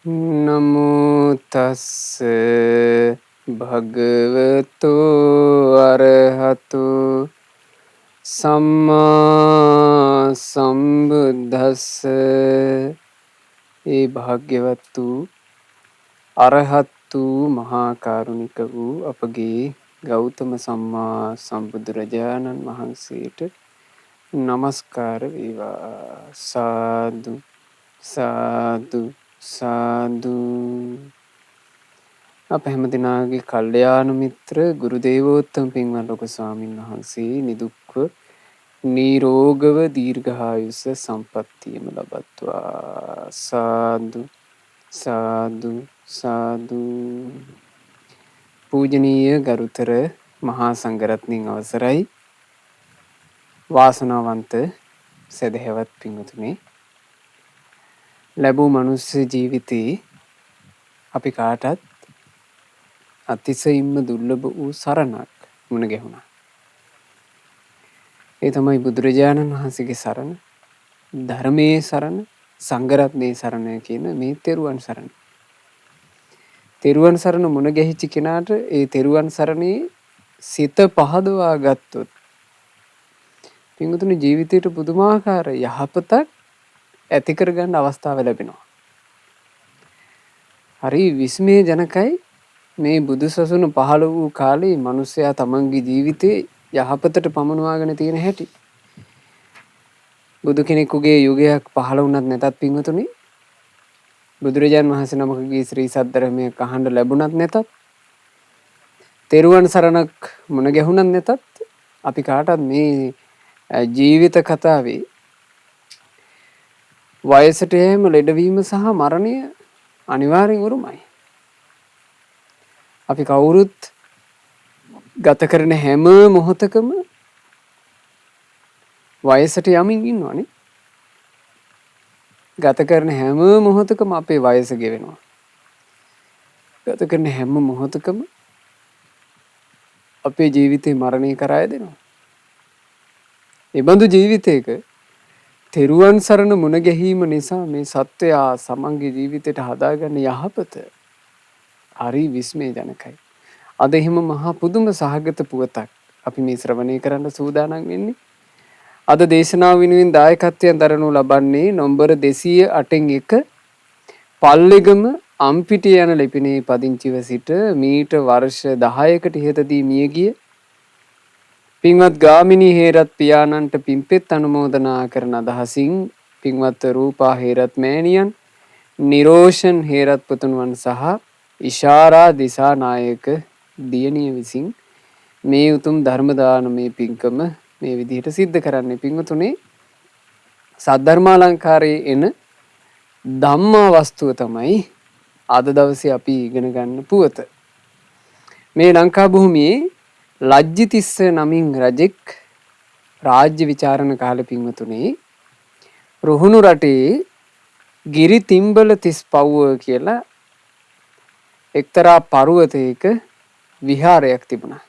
නමෝ තස්ස භගවතු අරහතු සම්මා සම්බුද්දස්ස. ඒ භාග්‍යවත් වූ අරහත් වූ මහා කරුණික වූ අපගේ ගෞතම සම්මා සම්බුදුරජාණන් වහන්සේට නමස්කාර වේවා. සාදු සාදු සාදු. අප හැම දිනාගේ කල්යාණ මිත්‍ර ගුරු දේවෝත්තම පින්වත් ලොකු ස්වාමීන් වහන්සේ නිදුක්ව නිරෝගව දීර්ඝායුෂ සම්පන්නියම ලබත්වා. සාදු සාදු සාදු. පූජනීය ගරුතර මහා සංඝරත්නයන් අවසරයි. වාසනාවන්ත සදහැවත් පින්වතුනි, ලැබූ මනුස්ස ජීවිතේ අපි කාටත් අතිශයින්ම දුර්ලභ වූ සරණක් මුණ ගැහුණා. ඒ තමයි බුදුරජාණන් වහන්සේගේ සරණ, ධර්මයේ සරණ, සංඝරත්නයේ සරණ කියන මේ තෙරුවන් සරණ. තෙරුවන් සරණ මුණ ගැහිච්ච කෙනාට ඒ තෙරුවන් සරණේ සිත පහදවා ගත්තොත් පින්වතුනි ජීවිතයට පුදුමාකාර යහපතක් ඇති කරගන්න අවස්ථාව ලැබෙනවා. හරි විස්මය ජනකයි මේ බුදුසසුන පහළ වූ කාලේ මිනිසයා තමන්ගේ ජීවිතේ යහපතට පමනවාගෙන තියෙන හැටි. බුදු කෙනෙකුගේ යුගයක් පහළ වුණත් නැතත් පින්වතුනි, බුදුරජාන් වහන්සේ නමකගේ ශ්‍රී සද්ධර්මය අහන්න ලැබුණත් නැතත්, තෙරුවන් සරණක් මුණ ගැහුණත් නැතත්, අපි කාටත් මේ ජීවිත කතාවේ වයසට යෑම, ලෙඩවීම සහ මරණය අනිවාර්යෙන් උරුමයි. අපි කවුරුත් ගත කරන හැම මොහොතකම වයසට යමින් ඉන්නවනේ. ගත කරන හැම මොහොතකම අපේ වයස ගෙවෙනවා. ගත කරන හැම මොහොතකම අපේ ජීවිතේ මරණය කරා දෙනවා. ඒ බඳු ජීවිතයක තෙරුවන් සරණ මුණ ගැහිම නිසා මේ සත්වයා සමන්ගේ ජීවිතයට හදාගන්න යහපත හරි විස්මය ජනකයි. අද එහෙම මහා පුදුම සහගත පුවතක් අපි මේ ශ්‍රවණය කරන්න සූදානම් වෙන්නේ. අද දේශනාව වෙනුවෙන් දායකත්වයෙන් දරනු ලබන්නේ නම්බර 208 පල්ලෙගම අම්පිටිය යන ලිපිනේ පදිංචිව සිට මීට වර්ෂ 10කට ඉහතදී මියගිය පින්වත් ගාමිණී හේරත් පියාණන්ට පින්පෙත් අනුමෝදනා කරන අදහසින් පින්වත් රූපා හේරත් මෑණියන්, නිරෝෂන් හේරත් පුතුණුවන් සහ ඉෂාරා දිසානායක දියණිය විසින් මේ උතුම් ධර්ම දානමේ පින්කම මේ විදිහට සිද්ධ කරන්නේ. පින්වතුනි, සද්ධර්මාලංකාරයේ එන ධම්මා වස්තුව තමයි අද දවසේ අපි ඉගෙන ගන්න පුවත. මේ ලංකා භූමියේ ලජ්ජිතිස්ස නමින් රජෙක් රාජ්‍ය විචාරණ කාලේ පින්වතුනි, රුහුණු රටේ ගිරි තිම්බල 35 කියලා එක්තරා පර්වතයක විහාරයක් තිබුණා.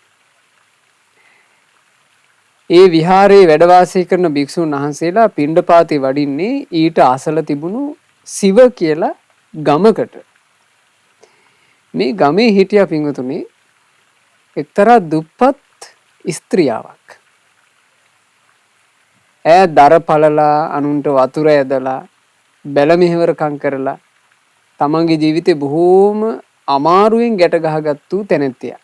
ඒ විහාරයේ වැඩ වාසය කරන භික්ෂුන් වහන්සේලා පිණ්ඩපාතේ වඩින්නේ ඊට අසල තිබුණු සිව කියලා ගමකට. මේ ගමේ හිටියා පින්වතුනි එක්තරා දුප්පත් ස්ත්‍රියාවක්. ඈ දර පළලා, අනුන්ට වතුර ඇදලා, බැල මෙහෙවරකම් කරලා තමන්ගේ ජීවිතේ බොහෝම අමාරුවෙන් ගැට ගහගත්තු තැනැත්තියක්.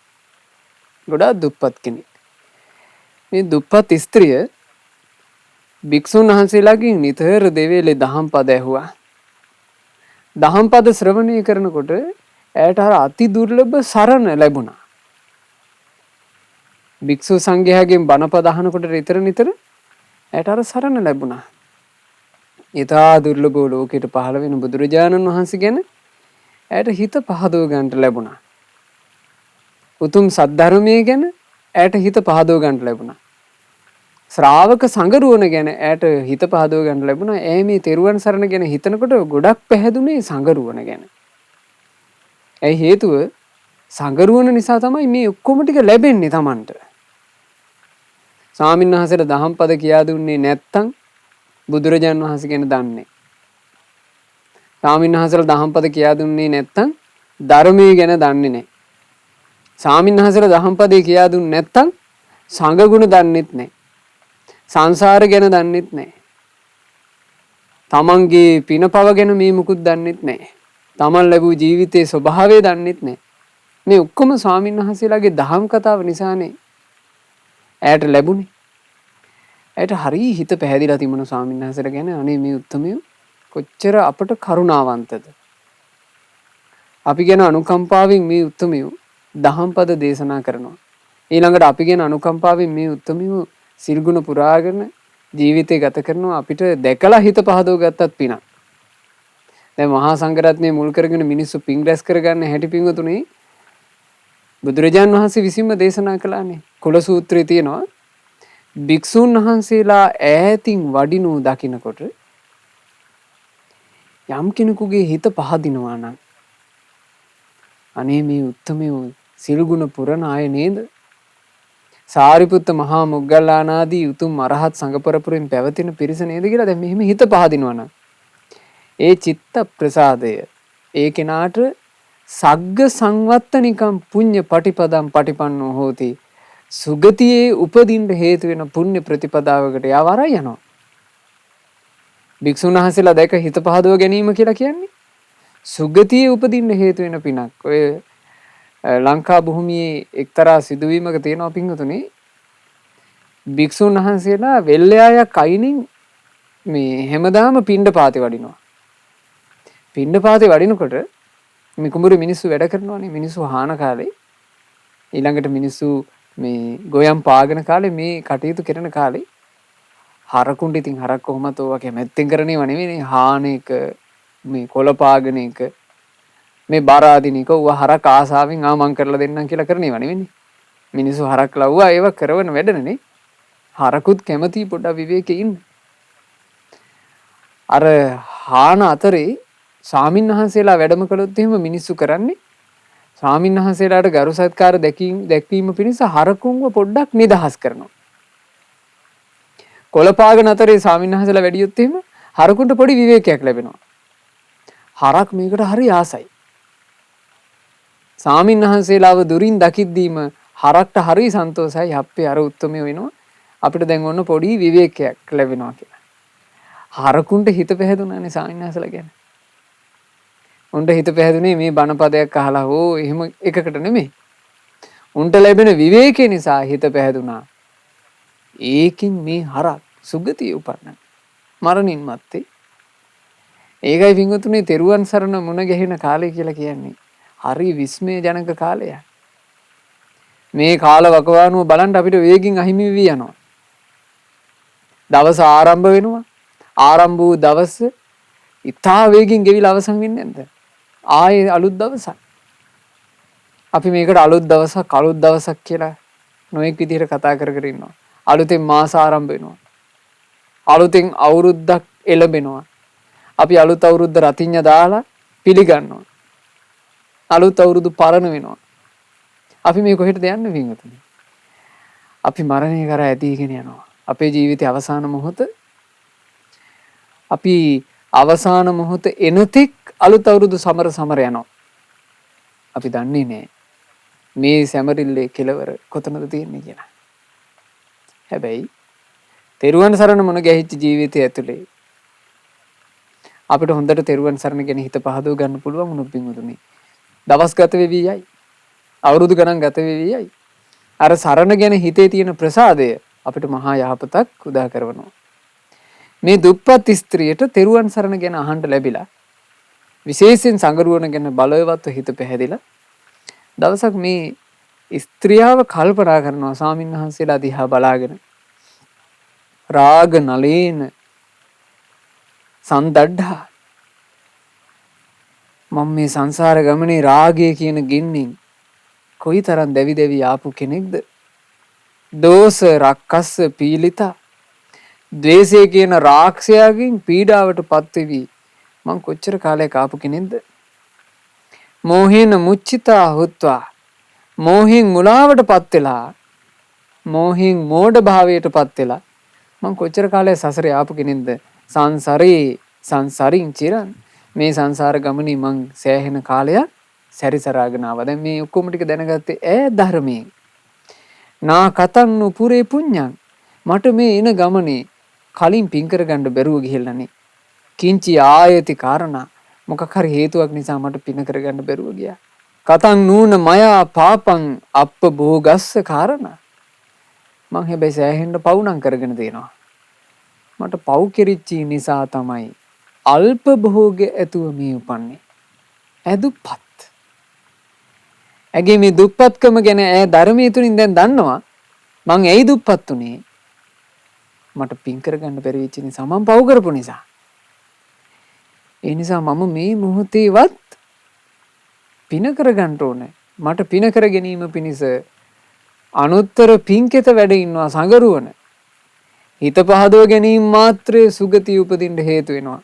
ගොඩාක් දුප්පත් කෙනෙක්. මේ දුප්පත් ස්ත්‍රිය භික්ෂුන් වහන්සේලාගෙන් නිතර දෙවේලේ දහම් පද ඇහුවා. දහම් පද ශ්‍රවණය කරනකොට ඇයට අර අති දුර්ලභ සරණ ලැබුණා. භික්ෂු සංඝයාගෙන් බණපද අහනකොට නිතර ඇයට අර සරණ ලැබුණා. ඊටා දුර්ලභ ලෝකෙට පහළ වෙන බුදුරජාණන් වහන්සේ ගැන ඇයට හිත පහදව ගන්නට ලැබුණා. උතුම් සද්ධර්මයේ ගැන ඇයට හිත පහදව ගන්නට ලැබුණා. ශ්‍රාවක සංගරුවන ගැන ඇයට හිත පහදව ගන්නට ලැබුණා. ඒ මේ තෙරුවන් සරණ ගැන හිතනකොට ගොඩක් පැහැදුනේ සංගරුවන ගැන. ඒ හේතුව සංගරුවන නිසා තමයි මේ ඔක්කොම ටික ලැබෙන්නේ Tamanට. ස්වාමීන් වහන්සේලා දහම් පද කියා දුන්නේ නැත්තම් බුදුරජාන් වහන්සේ ගැන දන්නේ. ස්වාමීන් වහන්සේලා දහම් පද කියා දුන්නේ නැත්තම් ධර්මයේ ගැන දන්නේ නැහැ. ස්වාමීන් වහන්සේලා දහම් පදේ කියා දුන්නේ නැත්තම් සංඝ ගුණ දන්නෙත් නැහැ. සංසාර ගැන දන්නෙත් නැහැ. තමන්ගේ පින පව ගැන මේ මුකුත් දන්නෙත් නැහැ. තමන් ලැබූ ජීවිතයේ ස්වභාවය දන්නෙත් නැහැ. මේ ඔක්කොම ස්වාමීන් වහන්සේලාගේ දහම් කතාව නිසානේ ඇයට ලැබුණේ. ඇයට හරිය හිත පැහැදිලා තිබුණා ස්වාමීන් වහන්සේලා ගැන. අනේ මේ උත්තමයෝ කොච්චර අපට කරුණාවන්තද. අපි ගැන අනුකම්පාවෙන් මේ උත්තමයෝ දහම් පද දේශනා කරනවා. ඊළඟට අපි ගැන අනුකම්පාවෙන් මේ උත්තමයෝ සිල් ගුණ පුරාගෙන ජීවිතය ගත කරනවා. අපිට දැකලා හිත පහදව ගත්තත් පිනක්. දැන් මහා සංඝරත්නය මුල් කරගෙන මිනිස්සු පින් රැස් කරගන්න හැටි පින්වතුනේ බුදුරජාන් වහන්සේ විසින්ම දේශනා කළානේ. කුල සූත්‍රයේ තියෙනවා භික්ෂුන් වහන්සේලා ඈතින් වඩිනු දකින්නකොට යම් කෙනෙකුගේ හිත පහදිනවා නම් අනේ මේ උත්තමයෝ සිල් ගුණ පුරණ අය නේද? සාරිපුත්ත මහා මොග්ගල්ලානාදී උතුම් අරහත් සංඝ පරපුරෙන් පැවතින පිරිස නේද කියලා දැන් මෙහෙම හිත පහදිනවා නම් ඒ චිත්ත ප්‍රසාදය ඒ කෙනාට සග්ග සංවත්තනිකම් පුඤ්ඤ පටිපදම් පටිපන්නෝ හෝති. සුගතියේ උපදින්න හේතු වෙන පුණ්‍ය ප්‍රතිපදාවකට යවරා යනවා. භික්ෂුන් වහන්සේලා දැක හිත පහදව ගැනීම කියලා කියන්නේ සුගතියේ උපදින්න හේතු වෙන පිනක්. ඔය ලංකා භූමියේ එක්තරා සිදුවීමක තියෙනවා පින්වතුනි. භික්ෂුන් වහන්සේලා වෙල්යායක් අයිනින් මේ හැමදාම පිණ්ඩපාතේ වඩිනවා. පිණ්ඩපාතේ වඩිනකොට මේ කුඹුරේ මිනිස්සු වැඩ කරනවානේ. මිනිස්සු හාන කාලේ ඊළඟට මිනිස්සු මේ ගොයම් පාගන කාලේ මේ කටයුතු කරන කාලේ හරකුන්ට ඉතින් හරක් කොහොමද ඔවා කැමැත්තෙන් කරනේව නෙවෙයි. හාන එක මේ කොළ පාගන එක මේ බර අදින එක ඌව හරක් ආසාවෙන් මං කරලා දෙන්නම් කියලා කරනේව නෙවෙයි. මිනිස්සු හරක් ලව්වා ඒව කරවන වැඩනේ. හරකුත් කැමති පොඩ්ඩක් විවේකේ ඉන්න. අර හාන අතරේ ස්වාමීන් වහන්සේලා වැඩම කළොත් එහෙම මිනිස්සු කරන්නේ ස්වාමීන් වහන්සේලාට ගරු සත්කාර දැක්වීම පිණිස හරකුන්ව පොඩ්ඩක් නිදහස් කරනවා. කොළපාගන අතරේ ස්වාමීන් වහන්සේලා වැඩියොත් එහෙම හරකුන්ට පොඩි විවේකයක් ලැබෙනවා. හරක් මේකට හරි ආසයි. ස්වාමීන් වහන්සේලාව දුරින් දකිද්දීම හරක්ට හරි සන්තෝෂයි. අපේ අර උත්තමයෝ වෙනවා. අපිට දැන් ඔන්න පොඩි විවේකයක් ලැබෙනවා කියලා. හරකුන්ට හිත පැහැදුනානේ ස්වාමීන් වහන්සේලා ගැන. උන්ට හිත පැහැදුනේ මේ බණපදයක් අහලා හෝ එහෙම එකකට නෙමෙයි. උන්ට ලැබෙන විවේකේ නිසා හිත පැහැදුනා. ඒකින් මේ හරක් සුගතිය උපන්න. මරණින් මත්තේ. ඒකයි පින්වතුනි තෙරුවන් සරණ මුණ ගැහෙන කාලය කියලා කියන්නේ. හරි විස්මය ජනක කාලයක්. මේ කාල වකවානුව බලන්න අපිට වේගින් අහිමි වී යනවා. දවස ආරම්භ වෙනවා. ආරම්භ වූ දවස ඉතා වේගින් ගෙවිලා අවසන් වෙන්නේ නැද්ද? ආයේ අලුත් දවසක්. අපි මේකට අලුත් දවසක් කියලා නොඑක් විදිහට කතා කර කර ඉන්නවා. අලුතෙන් මාස ආරම්භ වෙනවා. අලුතෙන් අවුරුද්දක් එළඹෙනවා. අපි අලුත් අවුරුද්ද රතිඤ්ඤ දාලා පිළිගන්නවා. අලුත් අවුරුදු පරණ වෙනවා. අපි මේ කොහෙටද යන්නේ වින්ගතුනි? අපි මරණය කරා ඇදීගෙන යනවා. අපේ ජීවිතයේ අවසාන මොහොත අපි අවසාන මොහොත එනතෙක් අලුත් අවුරුදු සමර යනවා. අපි දන්නේ නැහැ මේ සැමරිල්ලේ කෙලවර කොතනද තියෙන්නේ කියලා. හැබැයි තෙරුවන් සරණ මුණ ගැහිච්ච ජීවිතය ඇතුලේ අපිට හොඳට තෙරුවන් සරණ ගැන හිත පහදව ගන්න පුළුවන් වුණොත් පින්වතුනි දවස් ගත වෙවි යයි. අවුරුදු ගණන් ගත වෙවි යයි. අර සරණ ගැන හිතේ තියෙන ප්‍රසාදය අපිට මහා යහපතක් උදා කරනවා. මේ දුප්පත් ස්ත්‍රියට තෙරුවන් සරණ ගැන අහන්න ලැබිලා විශේෂයෙන් සංගරුවන ගැන බලවත්ව හිත පැහැදිලා දවසක් මේ ස්ත්‍රියව කල්පනා කරනවා ස්වාමීන් වහන්සේලා දිහා බලාගෙන රාග නලේන සන්දඩ්ඩා මම මේ සංසාර ගමනේ රාගය කියන ගින්නෙන් කොයිතරම් දැවි ආපු කෙනෙක්ද? දෝෂ රක්කස්ස පීලිතා ද්වේෂය කියන රාක්ෂයාගෙන් පීඩාවට පත්වෙවි මං කොච්චර කාලයක් ආපු කෙනෙක්ද? මෝහේන මුච්චිතා හුත්වා මෝහෙන් මුලාවට පත් වෙලා මෝහෙන් මෝඩ භාවයට පත් වෙලා මං කොච්චර කාලයක් සසරේ ආපු කෙනෙක්ද? සංසාරින් චිරන් මේ සංසාර ගමනේ මං සෑහෙන කාලයක් සැරිසරාගෙන ආවා. දැන් මේ ඔක්කොම ටික දැනගත්තේ ඈ ධර්මයෙන්. නා කතං නුපුරේ පුඤ්ඤං. මට මේ එන ගමනේ කලින් පින් කරගන්න බැරුව ගිහිල්ලානේ. කිංචි ආයති කාරණා මොකක් හරි හේතුවක් නිසා මට පින කරගන්න බැරුව ගියා. කතං නූන මයා පාපං අප්ප භෝගස්ස කාරණා. මං හැබැයි සෑහෙන්න පවුනම් කරගෙන තියෙනවා. මට පව් කෙරිච්චි නිසා තමයි අල්ප භෝග ඇතුව මේ උපන්නේ. දුප්පත්. ඇගේ මේ දුප්පත්කම ගැන ඈ ධර්මයේ තුලින් දැන් දන්නවා. මං ඇයි දුප්පත් උනේ? මට පින් කරගන්න බැරි වෙච්ච නිසා මං පව් කරපු නිසා. ඒ නිසා මම මේ මොහොතේවත් පින කරගන්න ඕනේ. මට පින කර ගැනීම පිණිස අනුත්තර පින්කෙත වැඩ ඉන්නවා සංගරුවන. හිත පහදව ගැනීම මාත්‍රේ සුගතිය උපදින්න හේතු වෙනවා.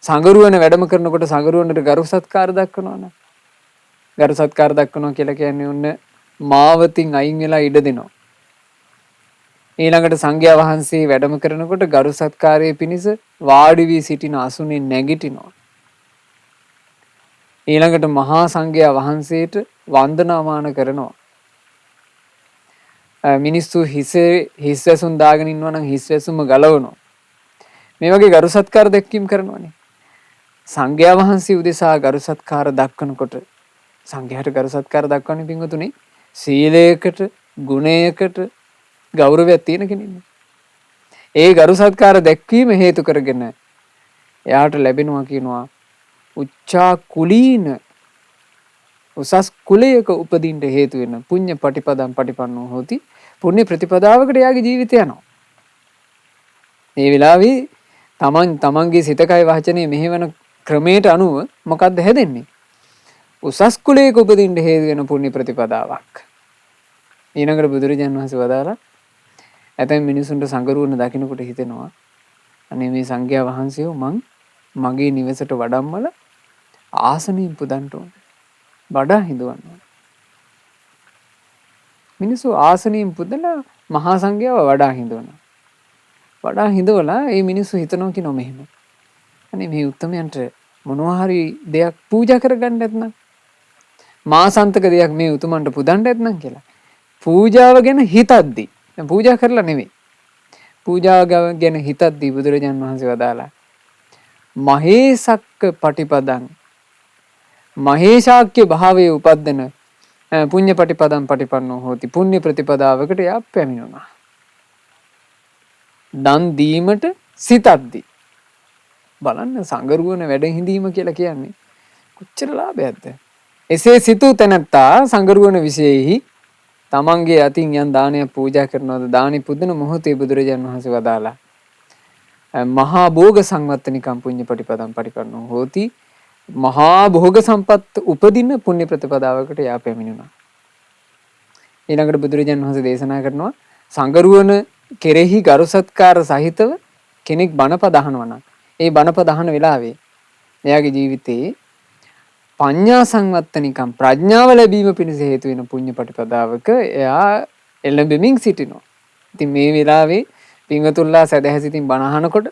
සංගරුවන වැඩම කරනකොට සංගරුවනට ගරු සත්කාර දක්වනවනේ. ගරු සත්කාර දක්වනවා කියලා කියන්නේ ඔන්න මාවතින් අයින් වෙලා ඉඩ දෙනවා. ඊළඟට සංඝයා වහන්සේ වැඩම කරනකොට ගරු සත්කාරයේ පිණිස වාඩි වී සිටින අසුනේ නැගිටිනවා. ඊළඟට මහා සංඝයා වහන්සේට වන්දනාමාන කරනවා. මිනිස්සු හිස් වැසුම් දාගෙන ඉන්නවා නම් හිස් වැසුම ගලවනවා. මේ වගේ ගරු සත්කාර දැක්වීම කරනවානේ. සංඝයා වහන්සේ උදෙසා ගරු සත්කාර දක්වනකොට සංඝයාට ගරු සත්කාර දක්වන්නේ පින්වතුනි සීලයකට ගුණයකට ගෞරවයක් තියෙන කෙනෙක්. ඒ ගරු සත්කාර දැක්වීම හේතු කරගෙන එයාට ලැබෙනවා කියනවා උච්චා කුලීන උසස් කුලයක උපදින්න හේතු වෙන පුඤ්ඤ පටිපදම් පටිපන්නෝ හොති. පුණ්‍ය ප්‍රතිපදාවකට එයාගේ ජීවිතය යනවා. මේ වෙලාවේ තමන්ගේ සිතකය වචනේ මෙහෙවන ක්‍රමයට අනුව මොකද්ද හැදෙන්නේ? උසස් කුලයක උපදින්න හේතු වෙන පුණ්‍ය ප්‍රතිපදාවක්. ඊළඟට බුදුරජාණන් වහන්සේ වදාලා ඇතැම් මිනිසුන්ට සංගරුවන දකින්නකොට හිතෙනවා අනේ මේ සංඝයා වහන්සේව මගේ නිවසට වඩම්මල ආසනීය පුදන්න ඕනේ. වඩා හිඳවන්න ඕනේ. මිනිස්සු ආසනීය පුදලා මහා සංඝයාව වඩා හිඳවනවා. වඩා හිඳවලා ඒ මිනිස්සු හිතනවා කියනවා මෙහෙම. අනේ මේ උත්තමයන්ට මොනවා හරි දෙයක් පූජා කරගන්න නැත්නම් මාසන්තක දෙයක් මේ උතුමන්ට පුදන්න නැත්නම් කියලා. පූජාව ගැන හිතද්දි දැන් පූජා කරලා නෙමෙයි. පූජාව ගැන හිතද්දි බුදුරජාණන් වහන්සේ වදාලා මහේසක්ක පටිපදං මහේශාක්‍ය භාවයේ උපද්දන පුඤ්ඤ පටිපදම් පටිපන්නෝ හෝති. පුණ්‍ය ප්‍රතිපදාවකට යා පැමිණුණා. දන් දීමට සිතද්දි බලන්න සංගරුවන වැඩ හිඳීම කියලා කියන්නේ කොච්චර ලාභයක්ද? එසේ සිතූ තැනැත්තා සංගරුවන විශේෂෙහි තමන්ගේ අතින් යම් දානයක් පූජා කරනවද දානි පුදන මොහොතේ බුදුරජාණන් වහන්සේ වදාලා මහා භෝග සංවත්තනිකම් පුඤ්ඤ පටිපදම් පටිපන්නෝ හෝති. මහා භෝග සම්පත් උපදින පුණ්‍ය ප්‍රතිපදාවකට යා පැමිණුණා. ඊළඟට බුදුරජාණන් වහන්සේ දේශනා කරනවා සංගරුවන කෙරෙහි ගරු සත්කාර සහිතව කෙනෙක් බණපද අහනවා නම් ඒ බණපද අහන වෙලාවේ එයාගේ ජීවිතේ පඤ්ඤා සංවත්තනිකම් ප්‍රඥාව ලැබීම පිණිස හේතු වෙන පුණ්‍ය ප්‍රතිපදාවක එයා එළඹෙමින් සිටිනවා. ඉතින් මේ වෙලාවේ පින්වතුන්ලා සදහැසිතින් බණ අහනකොට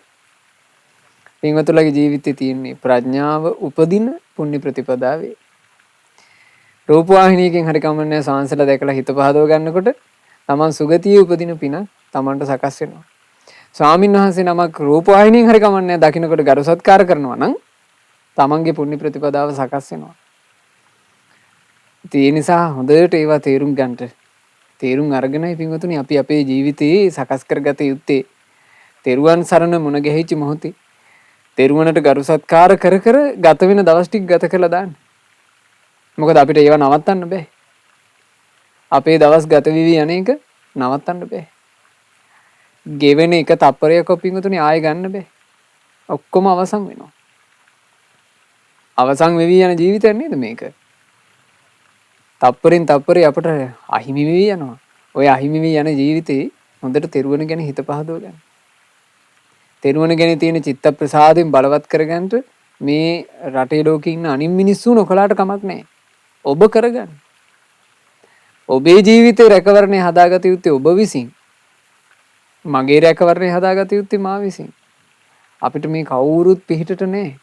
පින්වතුන්ලාගේ ජීවිතේ තියෙන ප්‍රඥාව උපදින පුණ්‍ය ප්‍රතිපදාවේ රූපවාහිනියකින් හරි කමන්නේ සාංශලා දැකලා හිත පහදව ගන්නකොට තමන් සුගතියේ උපදින පින තමන්ට සකස් වෙනවා. ස්වාමීන් වහන්සේ නමක් රූපවාහිනියෙන් හරි කමන්නේ දකින්නකොට ගරු සත්කාර කරනවා නම් තමන්ගේ පුණ්‍ය ප්‍රතිපදාව සකස් වෙනවා. ඒ නිසා හොඳට ඒවා තේරුම් ගන්නට තේරුම් අරගෙනයි පින්වතුනි අපි අපේ ජීවිතේ සකස් කරගත යුත්තේ. තෙරුවන් සරණ මුණ ගැහිච්ච මොහොතේ තෙරුවනට ගරු සත්කාර කර කර ගත වෙන දවස් ටික ගත කළා දාන්න. මොකද අපිට ඒව නවත්තන්න බෑ. අපේ දවස් ගත වෙවි යන්නේක නවත්තන්න බෑ. ගෙවෙන එක තප්පරයක් පින්වතුනි ආයෙ ගන්න බෑ. ඔක්කොම අවසන් වෙනවා. අවසන් වෙවි යන ජීවිතයක් නේද මේක? තප්පරෙන් තප්පරේ අපට අහිමි වෙවි යනවා. ඔය අහිමි වෙවි යන ජීවිතේ හොඳට තෙරුවන ගැන හිත පහදව ගන්න. තෙරුවන ගැන තියෙන චිත්ත ප්‍රසාදයෙන් බලවත් කරගන්න මේ රටේ ලෝකේ ඉන්න අනිත් මිනිස්සු නොකලාට කමක් නැහැ. ඔබ කරගන්න. ඔබේ ජීවිතේ රැකවරණය හදාගත යුත්තේ ඔබ විසින්. මගේ රැකවරණය හදාගත යුත්තේ මා විසින්. අපිට මේ කවුරුත් පිටට නැහැ.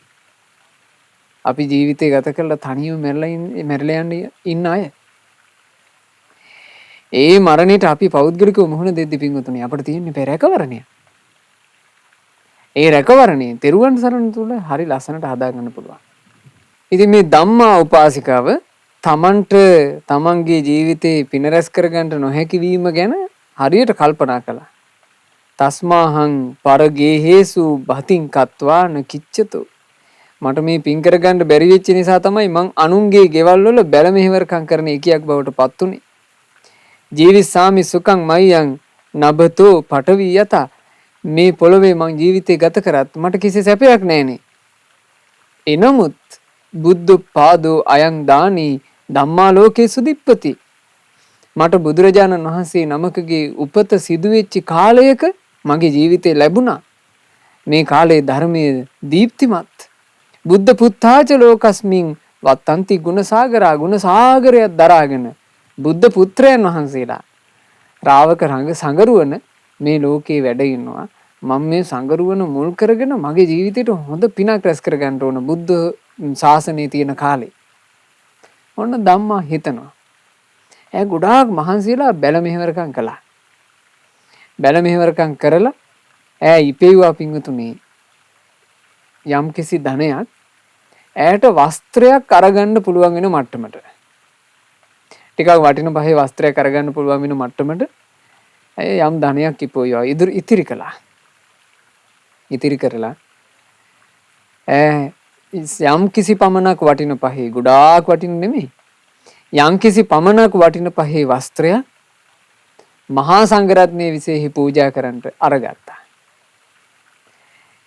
අපි ජීවිතේ ගත කරලා තනියම මැරලා යන්න ඉන්න අය. ඒ මරණයට අපි පෞද්ගලිකව මුහුණ දෙද්දි පින්වතුනි අපිට තියෙන්නේ රැකවරණය. ඒ රැකවරණේ තෙරුවන් සරණ තුල හරි ලස්සනට හදා ගන්න පුළුවන්. ඉතින් මේ ධම්මා උපාසිකාව තමන්ට තමන්ගේ ජීවිතේ පින රැස් කරගන්න නොහැකි වීම ගැන හරියට කල්පනා කළා. තස්මාහං පරගේහේසු බතින් කତ୍වාන කිච්චතු. මට මේ පින් කරගන්න බැරි වෙච්ච නිසා තමයි මං අනුන්ගේ ගෙවල් වල බැල මෙහෙවරකම් කරන එකියක් බවට පත් උනේ. ජීවිසාමි සුඛං මයං නබතෝ පටවි යත. මේ පොළවේ මං ජීවිතේ ගත කරත් මට කිසි සැපයක් නැහනේ. එනමුත් බුද්ධ පාදෝ අයං දානි ධම්මා ලෝකේ සුදිප්පති. මට බුදුරජාණන් වහන්සේ නමකගේ උපත සිදුවෙච්ච කාලයක මගේ ජීවිතේ ලැබුණා. මේ කාලේ ධර්මයේ දීප්තිමත්. බුද්ධ පුත්තාච ලෝකස්මින් වත්තන්ති ගුණසාගරා ගුණසාගරයක් දරාගෙන බුද්ධ පුත්‍රයන් වහන්සේලා රාවක රංග සංගරුවන මේ ලෝකේ වැඩ ඉන්නවා. මම මේ සංගරුවන මුල් කරගෙන මගේ ජීවිතේට හොඳ පිනක් රැස් කරගන්න ඕන බුද්ධ ශාසනයේ තියෙන කාලේ. ඔන්න ධම්මා හිතනවා. ඒ ගොඩාක් මහන්සියලා බැල මෙහෙවරකම් කළා. බැල මෙහෙවරකම් කරලා ඈ ඉපෙව්වා පිංගුතුනේ යම් කිසි ධනයක් ඈට වස්ත්‍රයක් අරගන්න පුළුවන් වෙන මට්ටමට. ටිකක් වටින පහේ වස්ත්‍රයක් අරගන්න පුළුවන් වෙන මට්ටමට යම් ධනයක් ඉපෙව්වා. ඉතිරි කළා. ඉතිරි කරලා යම් කිසි පමණක් වටින පහේ ගොඩාක් වටින නෙමෙයි. යම් කිසි පමණක් වටින පහේ වස්ත්‍රය මහා සංඝරත්නයේ විශේෂ පූජා කරන්නට අරගත්තා.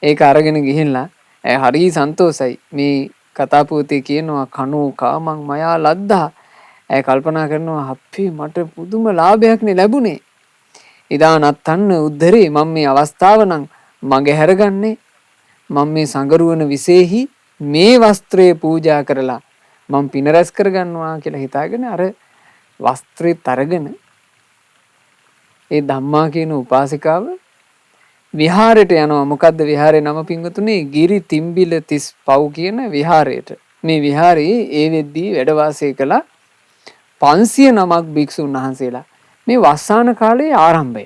ඒක අරගෙන ගිහිල්ලා හරි සන්තෝසයි. මේ කතා පොතේ කියනවා කනෝ කාමං මයා ලද්දා. කල්පනා කරනවා අප්පේ මට පුදුම ලාභයක්නේ ලැබුණේ. ඉදානත්තන්න උද්ධරේ මම මේ අවස්ථාව නම් මගේ හැරගන්නේ මම මේ සංගරුවන විශේෂයි මේ වස්ත්‍රය පූජා කරලා මම පින රැස් කරගන්නවා කියලා හිතාගෙන අර වස්ත්‍රෙත් අරගෙන ඒ ධම්මා කියන උපාසිකාව විහාරයට යනවා. මොකද්ද විහාරේ නම පින්වතුනි? ගිරි තිම්බිල 35 කියන විහාරයට. මේ විහාරයේ ඒ වෙද්දී වැඩ වාසය කළ 500 නමක් භික්ෂුන් වහන්සේලා. මේ වස්සාන කාලයේ ආරම්භය.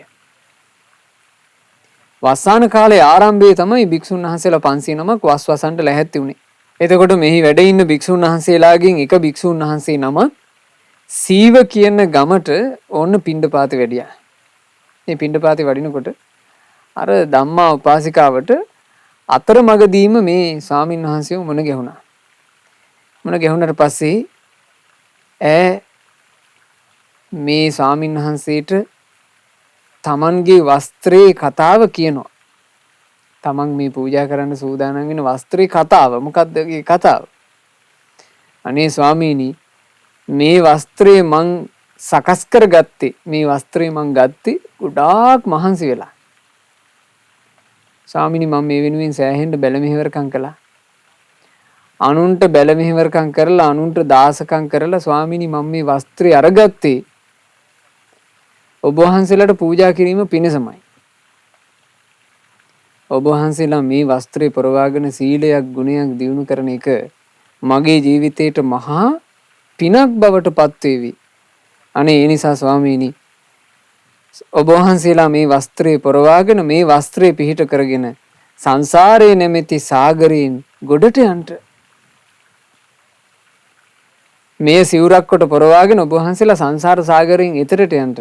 වස්සාන කාලයේ ආරම්භයේ තමයි භික්ෂුන් වහන්සේලා 500 නමක් වස්වසන්ට ලැහැත්ති වුණේ. එතකොට මෙහි වැඩ ඉන්න භික්ෂුන් වහන්සේලාගෙන් එක භික්ෂුන් වහන්සේ නම සීව කියන ගමට ඕන්න පිණ්ඩපාතේ වැඩියා. මේ පිණ්ඩපාතේ වඩිනකොට අර ධම්මා උපාසිකාවට අතරමඟදීම මේ ස්වාමින් වහන්සේව මුණ ගැහුණා. මුණ ගැහුණාට පස්සේ මේ ස්වාමින් වහන්සේට තමන්ගේ වස්ත්‍රයේ කතාව කියනවා. තමන් මේ පූජා කරන්න සූදානම් වෙන වස්ත්‍රයේ කතාව. මොකක්ද ඒ කතාව? අනේ ස්වාමීනි මේ වස්ත්‍රය මං සකස් කරගත්තේ මේ වස්ත්‍රය මං ගත්තේ ගොඩාක් මහන්සි වෙලා. ස්වාමීනි මම මේ වෙනුවෙන් සෑහෙන්න බැල මෙහෙවරකම් කළා. අනුන්ට බැල මෙහෙවරකම් කරලා අනුන්ට දාසකම් කරලා ස්වාමීනි මම මේ වස්ත්‍රය අරගත්තේ ඔබ වහන්සේලාට පූජා කිරීම පිණිසමයි. ඔබ වහන්සේලා මේ වස්ත්‍රය පරවාගෙන සීලයක් ගුණයක් දියුණු කරන එක මගේ ජීවිතේට මහා පිනක් බවට පත් වේවි. අනේ ඒ නිසා ස්වාමීනි ඔබ වහන්සේලා මේ වස්ත්‍රය පරවාගෙන මේ වස්ත්‍රය පිහිට කරගෙන සංසාරයේ නැමැති සාගරයෙන් ගොඩට යන්න. මේ සිවුරක් කොට පරවාගෙන ඔබ වහන්සේලා සංසාර සාගරයෙන් එතරට යන්න.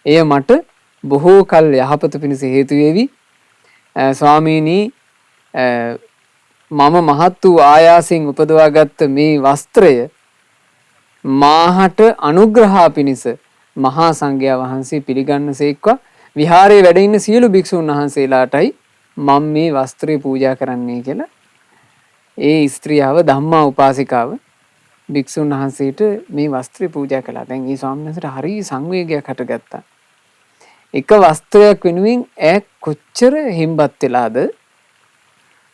එය මට බොහෝ කල් යහපත පිණිස හේතු වේවි. ස්වාමීනි මම මහත් වූ ආයාසයෙන් උපදවාගත් මේ වස්ත්‍රය මාහට අනුග්‍රහා පිණිස මහා සංඝයා වහන්සේ පිළිගන්නසේක්වා. විහාරයේ වැඩ ඉන්න සියලු භික්ෂුන් වහන්සේලාටයි මම මේ වස්ත්‍රය පූජා කරන්නේ කියලා ඒ ස්ත්‍රියව ධම්මා උපාසිකාව භික්ෂුන් වහන්සේට මේ වස්ත්‍රය පූජා කළා. දැන් මේ ස්වාමීන් වහන්සේට හරි සංවේගයක් හටගත්තා. එක වස්ත්‍රයක් වෙනුවෙන් කොච්චර හිම්බත් වෙලාද?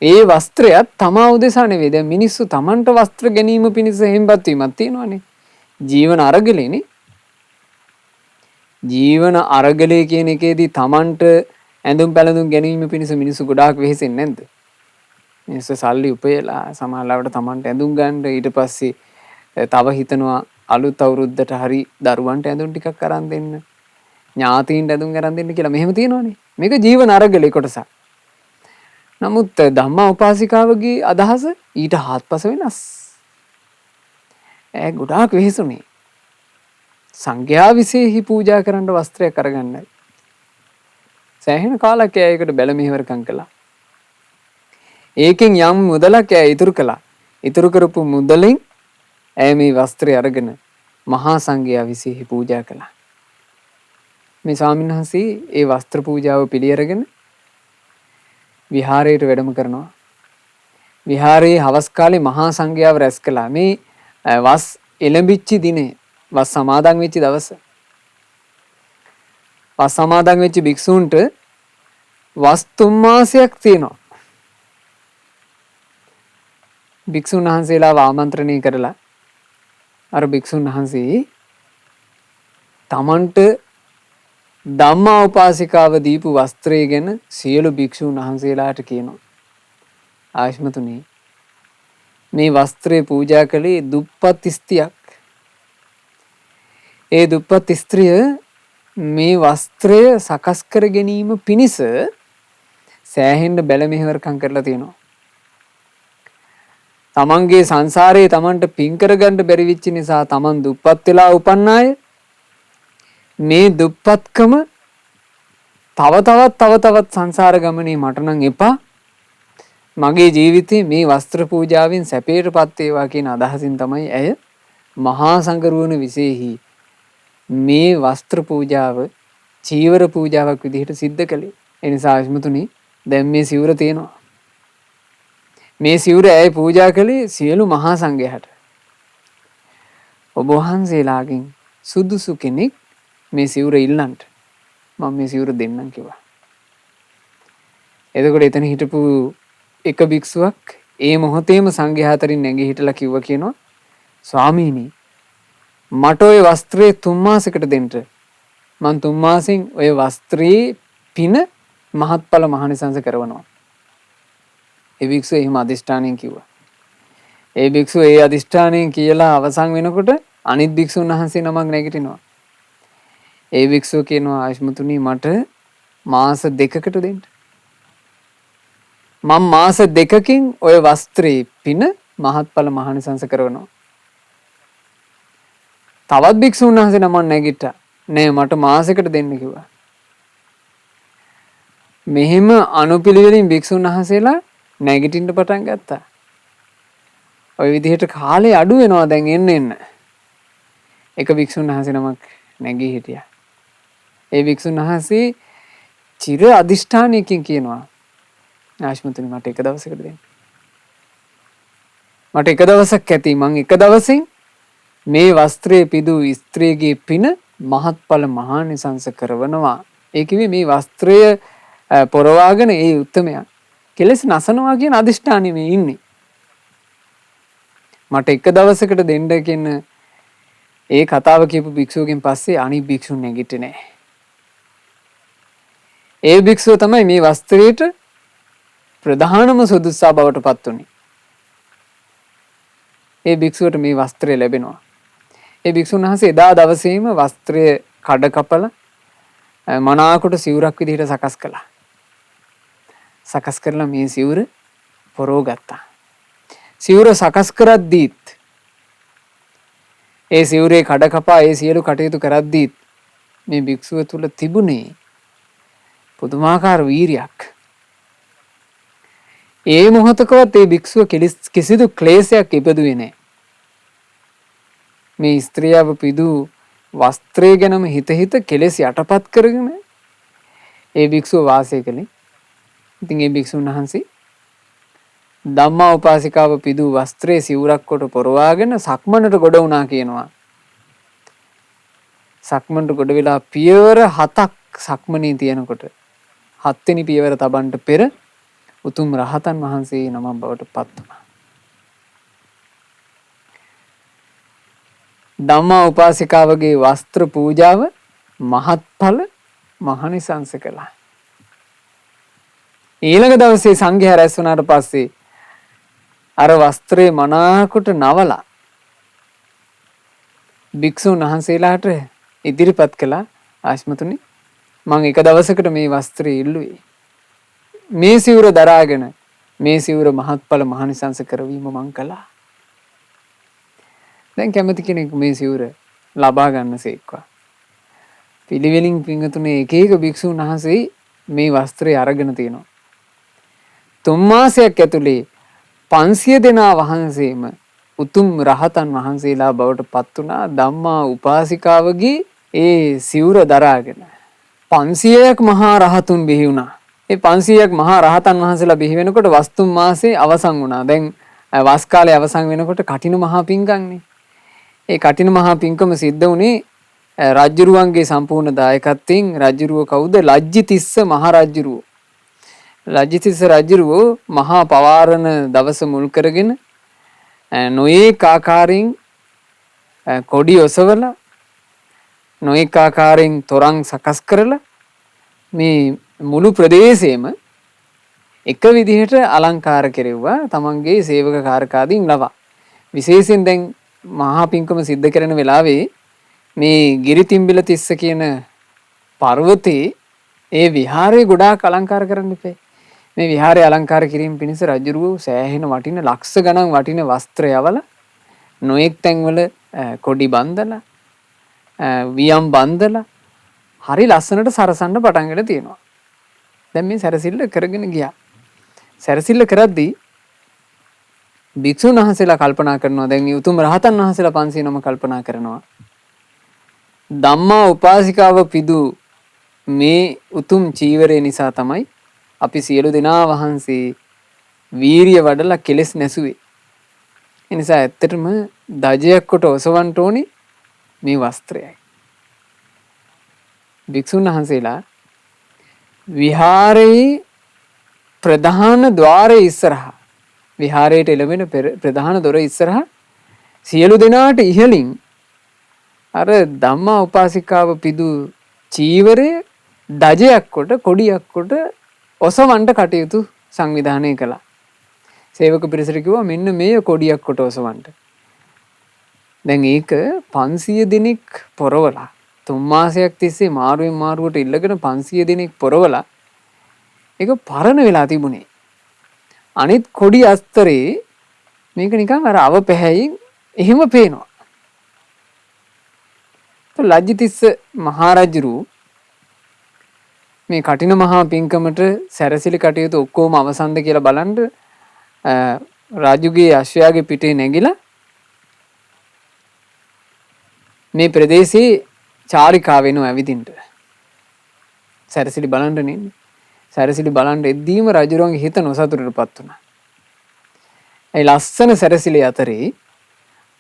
ඒ වස්ත්‍රයත් තමා උදෙසා නෙවෙයි. දැන් මිනිස්සු Tamanට වස්ත්‍ර ගැනීම පිණිස හිම්බත් වීමක් තියෙනවානේ. ජීවන අරගලේනේ. ජීවන අරගලේ කියන එකේදී Tamanට ඇඳුම් පැළඳුම් ගැනීම පිණිස මිනිස්සු ගොඩාක් වෙහෙසෙන්නේ නැද්ද? මිනිස්සු සල්ලි උපයලා සමහරවිට Tamanට ඇඳුම් ගන්න ඊට පස්සේ තව හිතනවා අලුත් අවුරුද්දට හරි දරුවන්ට ඇඳුම් ටිකක් අරන් දෙන්න. ඥාතීන්ට ඇඳුම් අරන් දෙන්න කියලා මෙහෙම තියෙනවනේ. මේක ජීවන අරගලේ කොටසක්. නමුත් ධම්මා උපාසිකාවගේ අදහස ඊට හාත්පස වෙනස්. ගොඩාක් වෙහෙසුනේ. සංඝයා විසෙහි පූජා කරන්න වස්ත්‍රයක් අරගන්නයි. සෑහෙන කාලයක් ඒකට බැල මෙහෙවරකම් කළා. ඒකෙන් යම් මුදලක් ඉතුරු කළා. ඉතුරු කරපු මුදලෙන් මේ වස්ත්‍රය අරගෙන මහා සංඝයා විසෙහි පූජා කළා. මේ ස්වාමීන් වහන්සේ ඒ වස්ත්‍ර පූජාව පිළිඅරගෙන විහාරයට වැඩම කරනවා. විහාරයේ හවස් කාලේ මහා සංඝයාව රැස් කළා. මේ වස් එළඹිච්ච දිනේ වස් සමාදන් වෙච්ච දවස. වස් සමාදන් වෙච්ච භික්ෂූන්ට වස් 3 මාසයක් තියෙනවා. භික්ෂුන් වහන්සේලාව ආමන්ත්‍රණය කරලා අර භික්ෂුන් වහන්සේ තමන්ට ධම්මා උපාසිකාව දීපු වස්ත්‍රය ගැන සියලු භික්ෂුන් වහන්සේලාට කියනවා. ආශ්මතුනි මේ වස්ත්‍රය පූජා කළේ දුප්පත් ස්ත්‍රියක්. ඒ දුප්පත් ස්ත්‍රිය මේ වස්ත්‍රය සකස් කර ගැනීම පිණිස සෑහෙන්න බැල මෙහෙවරකම් කරලා තියෙනවා. තමන්ගේ සංසාරයේ තමන්ට පින් කරගන්න බැරි වෙච්ච නිසා තමන් දුප්පත් වෙලා උපන්න අය මේ දුප්පත්කම තව තවත් සංසාර ගමනේ මට නම් එපා. මගේ ජීවිතේ මේ වස්ත්‍ර පූජාවෙන් සැපයටපත් වේවා කියන අදහසින් තමයි ඇය මහා සංඝරුවන විශේෂයි මේ වස්ත්‍ර පූජාව චීවර පූජාවක් විදිහට සිද්ධ කළේ. ඒ නිසා ආශ්මතුනි දැන් මේ සිවුර තියෙනවා. මේ සිවුර ඇය පූජා කළේ සියලු මහා සංඝයාට. ඔබ වහන්සේලාගෙන් සුදුසු කෙනෙක් මේ සිවුර ඉල්ලන්ට මම මේ සිවුර දෙන්නම් කිව්වා. එතකොට එතන හිටපු එක භික්ෂුවක් ඒ මොහොතේම සංඝයා අතරින් නැගී හිටලා කිව්වා කියනවා ස්වාමීනි මට ওই වස්ත්‍රය 3 මාසයකට දෙන්න. මං 3 මාසෙන් ওই වස්ත්‍රයේ පින මහත්ඵල මහානිසංස කරවනවා. ඒ භික්ෂුව එහෙම අදිෂ්ඨානයෙන් කිව්වා. ඒ භික්ෂුව ඒ අදිෂ්ඨානයෙන් කියලා අවසන් වෙනකොට අනිත් භික්ෂුන් වහන්සේ නමක් නැගිටිනවා. ඒ භික්ෂුව කියනවා ආශ්මතුනි මට මාස 2කට දෙන්න. මම මාස 2කින් ওই වස්ත්‍රේ පින මහත්ඵල මහානිසංස කරනවා. තවත් භික්ෂුන් වහන්සේ නමක් නැගිට්ටා. නෑ මට මාසයකට දෙන්න කිව්වා. මෙහෙම අනුපිළිවෙලින් භික්ෂුන් වහන්සේලා නැගිටින්න පටන් ගත්තා. ওই විදිහට කාලේ අඩු වෙනවා දැන් එන්න. එක භික්ෂුන් වහන්සේ නමක් නැගී හිටියා. ඒ භික්ෂුන් වහන්සේ චිර අදිෂ්ඨානයකින් කියනවා ආශ්මතුනි මට එක දවසකට දෙන්න. මට එක දවසක් ඇති මං එක දවසින් මේ වස්ත්‍රයේ පිදූ ස්ත්‍රියගේ පින මහත්ඵල මහානිසංස කරවනවා. ඒ කිව්වේ මේ වස්ත්‍රය පොරවාගෙන ඒ උත්තමයා කෙලස් නසනවා කියන අදිෂ්ඨානෙ මේ ඉන්නේ. මට එක දවසකට දෙන්න කියන ඒ කතාව කියපු භික්ෂුවකින් පස්සේ අනිත් භික්ෂුන් නැගිටින්නේ නැහැ. ඒ භික්ෂුව තමයි මේ වස්ත්‍රයට ප්‍රධානම සුදුස්සා බවට පත් වුනේ. ඒ භික්ෂුවට මේ වස්ත්‍රය ලැබෙනවා. ඒ භික්ෂුන් වහන්සේ එදා දවසේම වස්ත්‍රය කඩ කපලා මනාකොට සිවුරක් විදිහට සකස් කළා. සකස් කරලා මේ සිවුර පොරව ගත්තා. සිවුර සකස් කරද්දීත් ඒ සිවුරේ කඩ කපා ඒ සියලු කටයුතු කරද්දීත් මේ භික්ෂුව තුල තිබුණේ පුදුමාකාර වීරියක්. ඒ මොහොතකවත් ඒ භික්ෂුව කිසිදු ක්ලේශයක් ඉපදුවේ නැහැ. මේ ස්ත්‍රියව පිදූ වස්ත්‍රය ගැනම හිත කෙලෙස් යටපත් කරගෙන ඒ භික්ෂුව වාසය කළේ. ඉතින් ඒ භික්ෂුන් වහන්සේ ධම්මා උපාසිකාව පිදූ වස්ත්‍රයේ සිවුරක් කොට පොරවාගෙන සක්මනට ගොඩ වුණා කියනවා. සක්මනට ගොඩ වෙලා පියවර 7ක් සක්මනේ තියෙනකොට 7 වෙනි පියවර තබන්න පෙර උතුම් රහතන් වහන්සේ නමක් බවට පත් වුණා. ධම්මා උපාසිකාවගේ වස්ත්‍ර පූජාව මහත්ඵල මහනිසංස කළා. ඊළඟ දවසේ සංඝයා රැස් වුණාට පස්සේ අර වස්ත්‍රේ මනාකොට නවලා භික්ෂුන් වහන්සේලාට ඉදිරිපත් කළා. ආශ්මතුනි, මම එක දවසකට මේ වස්ත්‍රය ඉල්ලුවේ. මේ සිවුර දරාගෙන මේ සිවුර මහත්ඵල මහනිසංස කරවීම මං කළා. දැන් කැමති කෙනෙක් මේ සිවුර ලබා ගන්න සේක්වා. පිළිවෙලින් පිංගතුනේ එක එක භික්ෂුන් වහන්සේ මේ වස්ත්‍රය අරගෙන තියෙනවා. 3 මාසයක් ඇතුලේ 500 දෙනා වහන්සේම උතුම් රහතන් වහන්සේලා බවට පත් වුණා ධම්මා උපාසිකාවගේ ඒ සිවුර දරාගෙන. 500ක් මහා රහතුන් බිහි වුණා. ඒ 500ක් මහා රහතන් වහන්සේලා බිහි වෙනකොට වස්තුම් මාසේ අවසන් වුණා. දැන් වස් කාලේ අවසන් වෙනකොට කටින මහා පිංකම්නේ. ඒ කටින මහා පිංකම සිද්ධ වුණේ රජ්ජුරුවන්ගේ සම්පූර්ණ දායකත්වයෙන්. රජ්ජුරුව කවුද? ලජ්ජිතිස්ස මහ රජ්ජුරුව. ලජ්ජිතිස්ස රජ්ජුරුව මහා පවාරණ දවස මුල් කරගෙන නොයෙක් ආකාරයෙන් කොඩි ඔසවලා නොයෙක් ආකාරයෙන් තොරන් සකස් කරලා මේ මුළු ප්‍රදේශයේම එක විදිහට අලංකාර කෙරෙව්වා තමන්ගේ සේවක කාර්කාදීන් ලවා. විශේෂයෙන් දැන් මහා පිංකම සිද්ධ කරන වෙලාවේ මේ ගිරිතිම්බිල තිස්ස කියන පර්වතයේ ඒ විහාරය ගොඩාක් අලංකාර කරන්න ඉපේ. මේ විහාරය අලංකාර කිරීම පිණිස රජුරුව සෑහෙන වටින ලක්ෂ ගණන් වටින වස්ත්‍ර යවලා නොඑක් තැන්වල කොඩි බන්දලා වියම් බන්දලා හරි ලස්සනට සරසන්න පටන් ගන්න තියෙනවා. දැන් මේ සැරසිල්ල කරගෙන ගියා. සැරසිල්ල කරද්දී භික්ෂුන් වහන්සේලා කල්පනා කරනවා දැන් මේ උතුම් රහතන් වහන්සේලා 500 නම කල්පනා කරනවා. ධම්මා උපාසිකාව පිදු මේ උතුම් චීවරය නිසා තමයි අපි සියලු දෙනා වහන්සේ වීරිය වඩලා කෙලෙස් නැසුවේ. ඒ නිසා ඇත්තටම දජයක් කොට ඔසවන්න ඕනේ මේ වස්ත්‍රයයි. භික්ෂුන් වහන්සේලා විහාරයේ ප්‍රධාන ద్వාරයේ ඉස්සරහා විහාරයට එළවෙන ප්‍රධාන දොර ඉස්සරහා සියලු දෙනාට ඉහළින් අර ධම්මා උපාසිකාව පිදු චීවරය දජයක් කොට කොඩියක් කොට ඔසවන්න කටයුතු සංවිධානය කළා. සේවක පිරිසට කිව්වා මෙන්න මේ කොඩියක් කොට ඔසවන්න. දැන් ඒක 500 දිනක් පොරවලා 3 මාසයක් තිස්සේ මාරුවෙන් මාරුවට ඉල්ලගෙන 500 දිනක් පොරවලා ඒක පරණ වෙලා තිබුණේ. අනිත් කොඩි අස්තරේ මේක නිකන් අර අව පැහැයෙන් එහෙම පේනවා. ලජ්ජිතිස්ස මහරජුරු මේ කටින මහා පිංකමට සැරසිලි කටයුතු ඔක්කොම අවසන්ද කියලා බලන්න රාජුගේ අශ්වයාගේ පිටේ නැගිලා මේ ප්‍රදේශයේ චාරිකාවෙනු ඇවිදින්න. සැරසිලි බලන්න නෙන්නේ. සැරසිලි බලන්න එද්දීම රජුරුවන්ගේ හිත නොසතුටටපත් වුණා. ඒ ලස්සන සැරසිලි අතරේ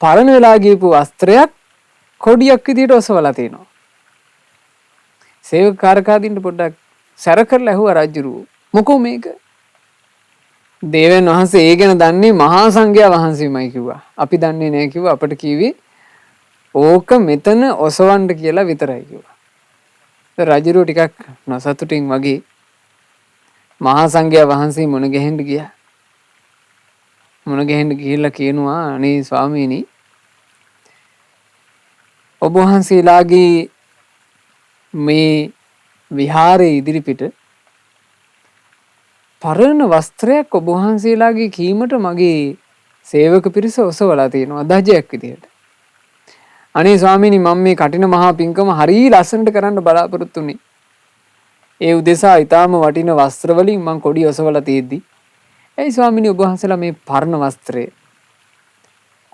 පරණ වෙලා ගියපු වස්ත්‍රයක් කොඩියක් විදියට ඔසවලා තිනවා. සේවක කාර්කාදීන්ට පොඩ්ඩක් සැර කරලා ඇහුවා රජුරුව. මොකෝ මේක? දේවයන් වහන්සේ ඒ ගැන දන්නේ මහා සංඝයා වහන්සේමයි කිව්වා. අපි දන්නේ නැහැ කිව්වා. අපට කිව්වේ ඕක මෙතන ඔසවන්න කියලා විතරයි කිව්වා. රජුරුව ටිකක් නොසතුටින් වගේ මහා සංඝයා වහන්සේ මුණ ගැහෙන්න ගියා. මුණ ගැහෙන්න ගිහිල්ලා කියනවා අනේ ස්වාමීනි ඔබ වහන්සේලාගේ මේ විහාරයේ ඉදිරිපිට පරණ වස්ත්‍රයක් ඔබ වහන්සේලාගේ කීමට මගේ සේවක පිරිස ඔසවලා තියෙනවා දජයක් විදියට. අනේ ස්වාමීනි මම මේ කටින මහා පිංකම හරිය ලස්සනට කරන්න බලාපොරොත්තු වෙන්නේ. ඒ උදෙසා ඊටාම වටින වස්ත්‍ර වලින් මම කොඩි ඔසවලා තියෙද්දි ඇයි ස්වාමීනි ඔබ වහන්සේලා මේ පරණ වස්ත්‍රය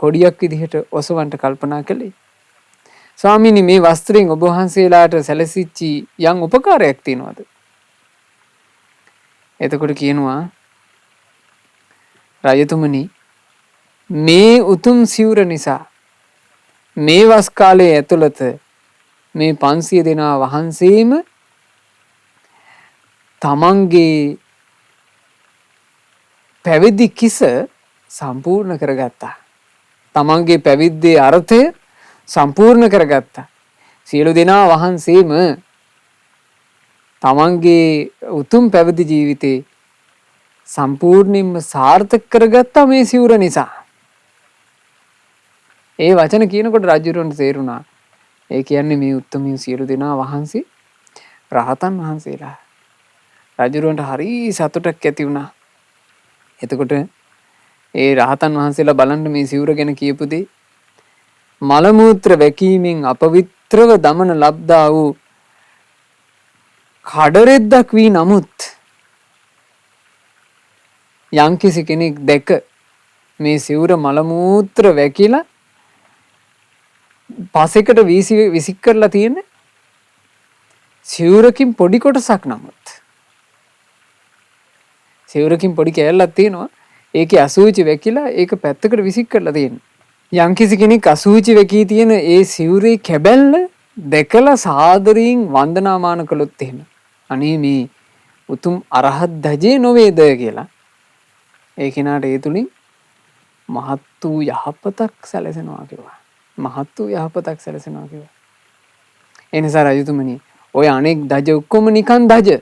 කොඩියක් විදිහට ඔසවන්න කල්පනා කළේ? ස්වාමීනි මේ වස්ත්‍රයෙන් ඔබ වහන්සේලාට සැලසිච්චි යම් උපකාරයක් තියෙනවද? එතකොට කියනවා රජතුමනි මේ උතුම් සිවුර නිසා මේ වස් කාලයේ ඇතුළත මේ 500 දෙනා වහන්සේම තමන්ගේ පැවිදි කිස සම්පූර්ණ කරගත්තා. තමන්ගේ පැවිද්දේ අර්ථය සම්පූර්ණ කරගත්තා. සියලු දෙනා වහන්සේම තමන්ගේ උතුම් පැවිදි ජීවිතේ සම්පූර්ණයෙන්ම සාර්ථක කරගත්තා මේ සිවුර නිසා. ඒ වචන කියනකොට රජුරවන්ට තේරුණා. ඒ කියන්නේ මේ උත්තමයන් සියලු දෙනා වහන්සේ රහතන් වහන්සේලා. රජුරවන්ට හරි සතුටක් ඇති වුණා. එතකොට ඒ රහතන් වහන්සේලා බලන්න මේ සිවුර ගැන කියපු දේ මල මූත්‍ර වැකීමෙන් අපවිත්‍රව දමන ලබ්ධා වූ කඩරෙද්දක් වී නමුත් යම්කිසි කෙනෙක් දැක මේ සිවුර මල මූත්‍ර වැකිලා පසෙකට විසික් කරලා තියෙන සිවුරකින් පොඩි කොටසක් නමුත් සිවුරකින් පොඩි කෑල්ලක් තියෙනවා ඒකේ අසූචි වැකිලා ඒක පැත්තකට විසික් කරලා තියෙනවා. යම්කිසි කෙනෙක් අසූචි වැකී තියෙන ඒ සිවුරේ කැබැල්ල දැකලා සාදරයෙන් වන්දනාමාන කළොත් එහෙම අනේ මේ උතුම් අරහත් ධජේ නොවේද කියලා ඒ කෙනාට ඒ තුලින් මහත් වූ යහපතක් සැලසෙනවා කියලා. මහත් වූ යහපතක් සැලසෙනවා කියලා. ඒ නිසා රජතුමනි ඔය අනෙක් ධජ ඔක්කොම නිකන් ධජ.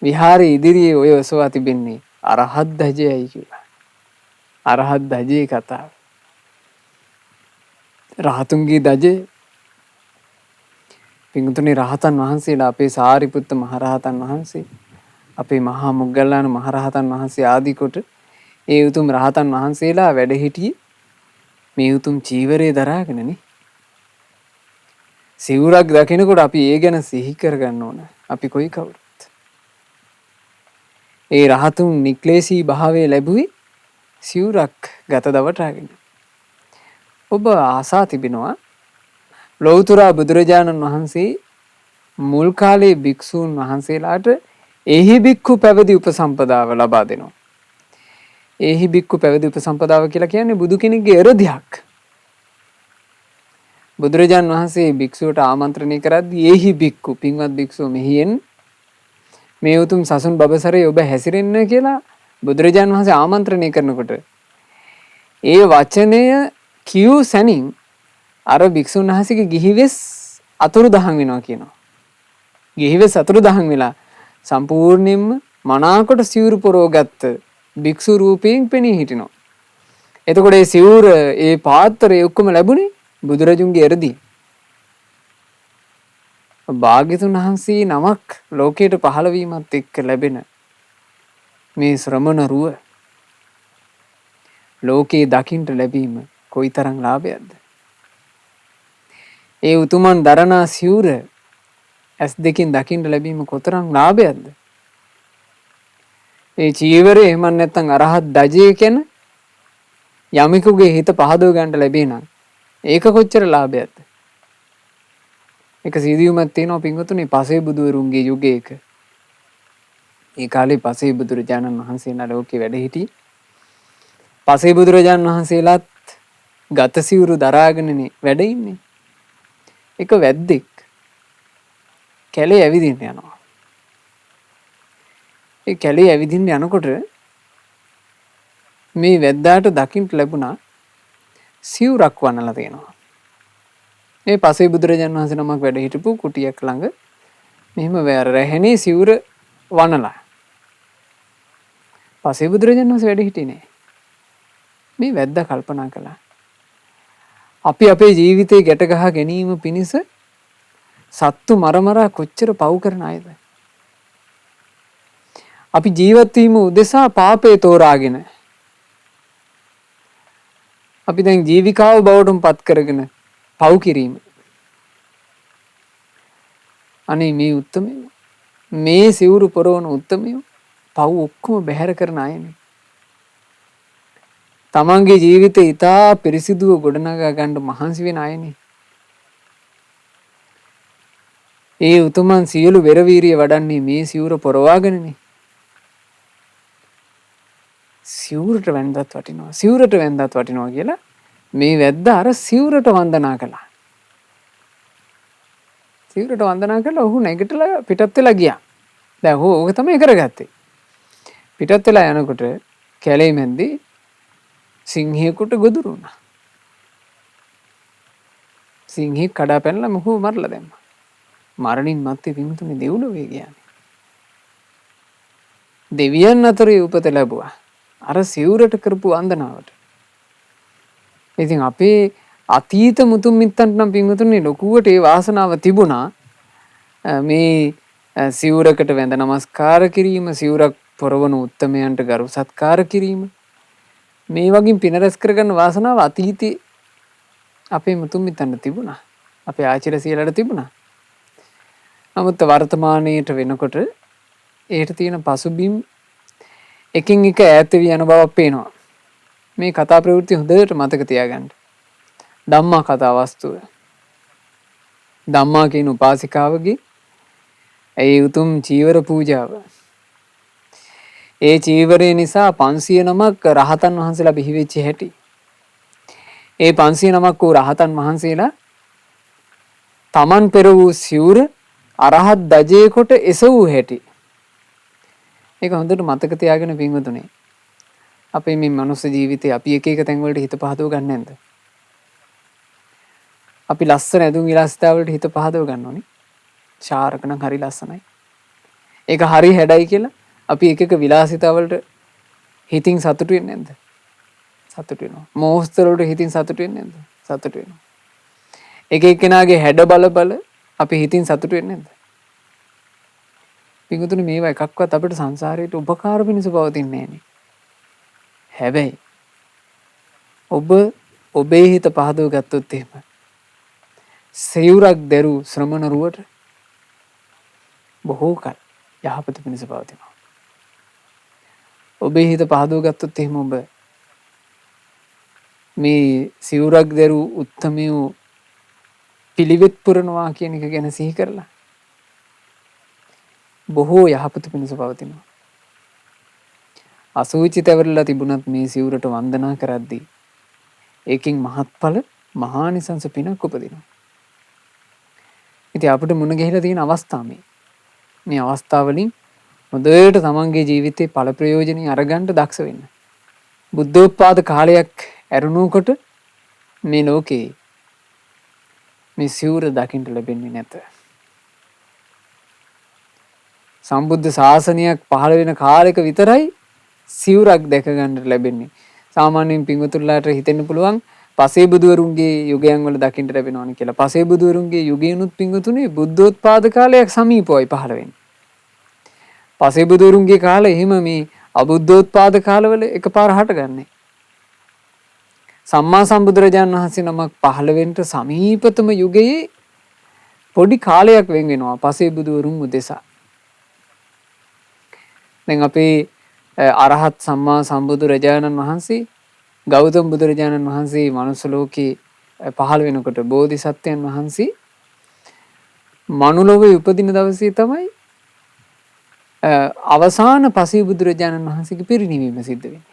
විහාරයේ ඉදිරියේ ඔය ඔසවා තිබෙන්නේ අරහත් ධජයයි කියලා. අරහත් ධජේ කතාව. රහතුන්ගේ ධජේ පිංගුතුනි රහතන් වහන්සේලා අපේ සාරිපුත්ත මහරහතන් වහන්සේ අපේ මහා මොග්ගල්ලාන මහරහතන් වහන්සේ ආදී කොට ඒ උතුම් රහතන් වහන්සේලා වැඩ සිටියේ මේ උතුම් චීවරේ දරාගෙනනේ. සිවුරක් දකිනකොට අපි ඒ ගැන සිහි කරගන්න ඕන. අපි කොයි කවුරුත්. ඒ රහතුන් නික්ලේශී භාවයේ ලැබුවේ සිවුරක් ගත දවටාගෙන. ඔබ ආසා තිබෙනවා ලෞතුරා බුදුරජාණන් වහන්සේ මුල් කාලේ භික්ෂූන් වහන්සේලාට එහි බික්ඛු පැවිදි උපසම්පදාව ලබා දෙනවා. එහි බික්ඛු පැවිදි උපසම්පදාව කියලා කියන්නේ බුදු කෙනෙක්ගේ එරදියක්. බුදුරජාණන් වහන්සේ භික්ෂුවට ආමන්ත්‍රණය කරද්දී එහි බික්ඛු පින්වත් භික්ෂුව මෙහියෙන් මේ උතුම් සසුන් බබසරේ ඔබ හැසිරෙන්න කියලා බුදුරජාණන් වහන්සේ ආමන්ත්‍රණය කරනකොට ඒ වචනය කියූ සැනින් අර භික්ෂුන් වහන්සේගේ ගිහිවෙස් අතුරුදහන් වෙනවා කියනවා. ගිහිවෙස් අතුරුදහන් වෙලා සම්පූර්ණයෙන්ම මනාකොට සිවුරු පොරවගත්ත භික්ෂු රූපයෙන් පෙනී හිටිනවා. එතකොට ඒ සිවුර ඒ පාත්‍රය ඔක්කොම ලැබුණේ බුදුරජුන්ගේ එරදී. භාග්‍යතුන් වහන්සේ නමක් ලෝකයට පහළ වීමත් එක්ක ලැබෙන මේ ශ්‍රමණ රුව ලෝකේ දකින්ට ලැබීම කොයිතරම් ලාභයක්ද? ඒ උතුමන් දරනා සිවුර ඇස් දෙකින් දකින්ට ලැබීම කොතරම් ලාභයක්ද? ඒ චීවරේ එහෙම නැත්නම් අරහත් ධජේ කියන යමෙකුගේ හිත පහදව ගන්නට ලැබේ නම් ඒක කොච්චර ලාභයක්ද? එක සිදුවීමක් තියෙනවා පින්වතුනි පසේ බුදුවරුන්ගේ යුගයක. ඒ කාලේ පසේ බුදුරජාණන් වහන්සේලා ලෝකේ වැඩ සිටි. පසේ බුදුරජාණන් වහන්සේලාත් ගත සිවුරු දරාගෙනනේ වැඩ ඉන්නේ. එක වැද්දෙක් කැලේ ඇවිදින්න යනවා. ඒ කැලේ ඇවිදින්න යනකොට මේ වැද්දාට දකින්න ලැබුණා සිවුරක් වනලා තියෙනවා. මේ පසේ බුදුරජාණන් වහන්සේ නමක් වැඩ හිටපු කුටියක් ළඟ මෙහෙම රැහෙනේ සිවුර වනලා. පසේ බුදුරජාණන් වහන්සේ වැඩ හිටියේ නෑ. මේ වැද්දා කල්පනා කළා. අපි අපේ ජීවිතේ ගැට ගහ ගැනීම පිණිස සත්තු මරමරා කොච්චර පව් කරන අයද? අපි ජීවත් වීම උදෙසා පාපේ තෝරාගෙන අපි දැන් ජීවිකාව බවටම පත් කරගෙන පව් කිරීම. අනේ මේ උත්තමයෝ මේ සිවුරු පොරවන උත්තමයෝ පව් ඔක්කොම බැහැර කරන අයනේ. තමන්ගේ ජීවිතේ ඉතා පිරිසිදුව ගොඩනගා ගන්න මහන්සි වෙන අයනේ. ඒ උතුමන් සියලු වෙරවීරිය වඩන්නේ මේ සිවුර පොරවාගෙනනේ. සිවුරට වැන්දත් වටිනවා. සිවුරට වැන්දත් වටිනවා කියලා මේ වැද්දා අර සිවුරට වන්දනා කළා. සිවුරට වන්දනා කළා ඔහු නැගිටලා පිටත් වෙලා ගියා. දැන් ඔහු ඕක තමයි කරගත්තේ. පිටත් වෙලා යනකොට කැලේ මැද්දේ සිංහයෙකුට ගොදුරු වුණා. සිංහෙක් කඩා පැනලා මොහු මරලා දැම්මා. මරණින් මත්තේ විමුතුනේ දෙව්ලොවේ ගියානේ. දෙවියන් අතරේ උපත ලැබුවා. අර සිවුරට කරපු වන්දනාවට. ඉතින් අපේ අතීත මුතුන් මිත්තන්ට නම් පින්වතුනි ලොකුවට ඒ වාසනාව තිබුණා. මේ සිවුරකට වැඳ නමස්කාර කිරීම, සිවුරක් පොරවන උත්තමයන්ට ගරු සත්කාර කිරීම, මේ වගේ පින රැස් කරගන්න වාසනාව අතීතේ අපේ මුතුන් මිත්තන්ට තිබුණා. අපේ ආචාර්ය සියලට තිබුණා. නමුත් වර්තමානයේට වෙනකොට ඒට තියෙන පසුබිම් එකින් එක ඈත් වී යන බවක් පේනවා. මේ කතා ප්‍රවෘත්ති හොඳට මතක තියාගන්න. ධම්මා කතා වස්තුව. ධම්මා කියන උපාසිකාවගේ ඒ උතුම් චීවර පූජාව. ඒ චීවරය නිසා 500 නමක් රහතන් වහන්සේලා බිහි වෙච්ච හැටි. ඒ 500 නමක් වූ රහතන් වහන්සේලා තමන් පෙර වූ සිවුර අරහත් දජේ කොට එසවූ හැටි. ඒක හොඳට මතක තියාගෙන පින්වතුනි. අපේ මේ මනුස්ස ජීවිතේ අපි එක එක තැන් වලට හිත පහදව ගන්න නැද්ද? අපි ලස්සන ඇඳුම් විලාසිතා වලට හිත පහදව ගන්න ඕනේ. ශාරක නම් හරි ලස්සනයි. ඒක හරි හැඩයි කියලා අපි එක එක විලාසිතා වලට හිතින් සතුටු වෙන්නේ නැද්ද? සතුටු වෙනවා. මෝස්තර වලට හිතින් සතුටු වෙන්නේ නැද්ද? සතුටු වෙනවා. එක එක්කෙනාගේ හැඩ බල බල අපි හිතින් සතුටු වෙන්නේ නැද්ද? පින්වතුනි මේවා එකක්වත් අපිට සංසාරයට උපකාර පිණිස පවතින්නේ නැහනේ. හැබැයි ඔබ ඔබේ හිත පහදව ගත්තොත් එහෙම සිවුරක් දැරු ශ්‍රමණ රුවට බොහෝ කල යහපත පිණිස පවතිනවා. ඔබේ හිත පහදව ගත්තොත් එහෙම ඔබ මේ සිවුරක් දැරු උත්තමයෝ පිළිවෙත් පුරනවා කියන එක ගැන සිහි කරලා බොහෝ යහපත පිණිස පවතිනවා. අසුචි තැවරලා තිබුණත් මේ සිවුරට වන්දනා කරද්දී ඒකෙන් මහත්ඵල මහානිසංස පිනක් උපදිනවා. ඉතින් අපිට මුණ ගැහිලා තියෙන අවස්ථා මේ අවස්ථාවලින් හොඳට තමන්ගේ ජීවිතේ ඵල ප්‍රයෝජනෙ අරගන්න දක්ෂ වෙන්න. බුද්ධෝත්පාද කාලයක් ඇරුණුකොට මේ ලෝකේ මේ සිවුර දකින්න ලැබෙන්නේ නැත. සම්බුද්ධ ශාසනයක් පහළ වෙන කාලයක විතරයි සිවුරක් දැක ගන්න ලැබෙන්නේ. සාමාන්‍යයෙන් පින්වතුන්ලාට හිතෙන්න පුළුවන් පසේ බුදුවරුන්ගේ යුගයන් වල දකින්න ලැබෙනවනේ කියලා. පසේ බුදුවරුන්ගේ යුගයනුත් පින්වතුනේ බුද්ධෝත්පාද කාලයක් සමීපවයි පහළ වෙන්නේ. පසේ බුදුවරුන්ගේ කාලේ එහෙම මේ අබුද්ධෝත්පාද කාලවල එකපාර හටගන්නේ. සම්මා සම්බුදුරජාණන් වහන්සේ නමක් පහළ වෙන්න සමීපතම යුගයේ පොඩි කාලයක් වෙන් වෙනවා පසේ බුදුවරුන් උදෙසා. දැන් අපේ අරහත් සම්මා සම්බුදුරජාණන් වහන්සේ ගෞතම බුදුරජාණන් වහන්සේ මනුස්ස ලෝකේ පහළ වෙනකොට බෝධිසත්වයන් වහන්සේ මනුලොවේ උපදින දවසේ තමයි අවසාන පසේ බුදුරජාණන් වහන්සේගේ පිරිනිවීම සිද්ධ වෙන්නේ.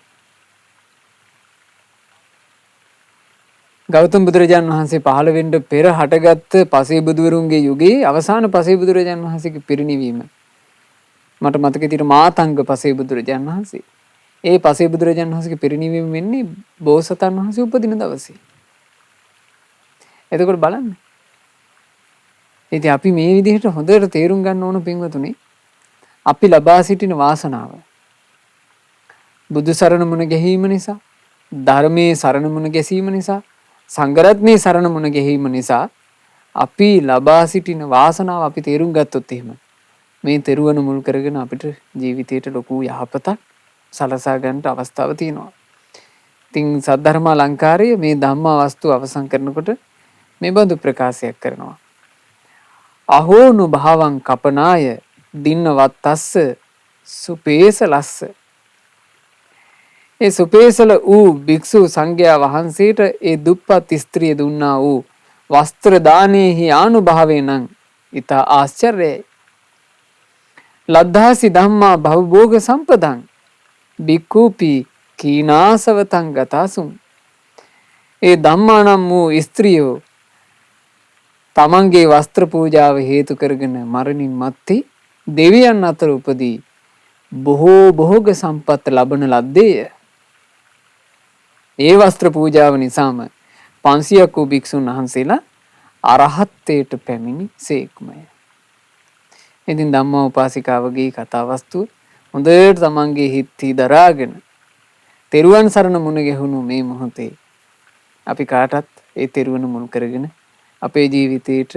ගෞතම බුදුරජාණන් වහන්සේ පහළ වෙන්න පෙර හටගත්ත පසේ බුදුවරුන්ගේ යුගයේ අවසාන පසේ බුදුරජාණන් වහන්සේගේ පිරිනිවීම මට මතක විදිහට මාතංග පසේ බුදුරජාණන් වහන්සේ. ඒ පසේ බුදුරජාණන් වහන්සේගේ පිරිනිවීම වෙන්නේ බෝසතාණන් වහන්සේ උපදින දවසේ. එතකොට බලන්න. ඉතින් අපි මේ විදිහට හොඳට තේරුම් ගන්න ඕන පින්වතුනි අපි ලබා සිටින වාසනාව බුදු සරණ මුණ ගැහිම නිසා, ධර්මයේ සරණ මුණ ගැසීම නිසා, සංඝරත්නයේ සරණ මුණ ගැහිම නිසා අපි ලබා සිටින වාසනාව අපි තේරුම් ගත්තොත් එහෙම මේ තෙරුවන මුල් කරගෙන අපිට ජීවිතයට ලොකු යහපතක් සලසා ගන්නට අවස්ථාව තියෙනවා. ඉතින් සද්ධර්ම අලංකාරයේ මේ ධම්මා වස්තු අවසන් කරනකොට මේ බඳු ප්‍රකාශයක් කරනවා. අහෝනු භාවං කපනාය දින්නවත්තස්ස සුපේසලස්ස. ඒ සුපේසල වූ භික්ෂු සංඝයා වහන්සේට ඒ දුප්පත් ස්ත්‍රිය දුන්නා වූ වස්ත්‍ර දානයේහි ආනුභාවයෙන් නම් ඊට ආශ්චර්යයි. ලද්ධාසි ධම්මා භවභෝග සම්පදං බික්කූපි කීනාසවතං ගතාසුම්. ඒ ධම්මා නම් වූ ස්ත්‍රියෝ තමන්ගේ වස්ත්‍ර පූජාව හේතු කරගෙන මරණින් මත්තේ දෙවියන් අතර උපදී බොහෝ භෝග සම්පත් ලබන ලද්දේය. ඒ වස්ත්‍ර පූජාව නිසාම 500ක් වූ භික්ෂුන් වහන්සේලා අරහත්ත්වයට පැමිණි සේක්මය. ඉතින් ධම්මා උපාසිකාවගේ කතා වස්තුව හොඳට තමන්ගේ හිත්ති දරාගෙන තෙරුවන් සරණ මුණ ගැහුණු මේ මොහොතේ අපි කාටත් ඒ තෙරුවන මුල් කරගෙන අපේ ජීවිතයට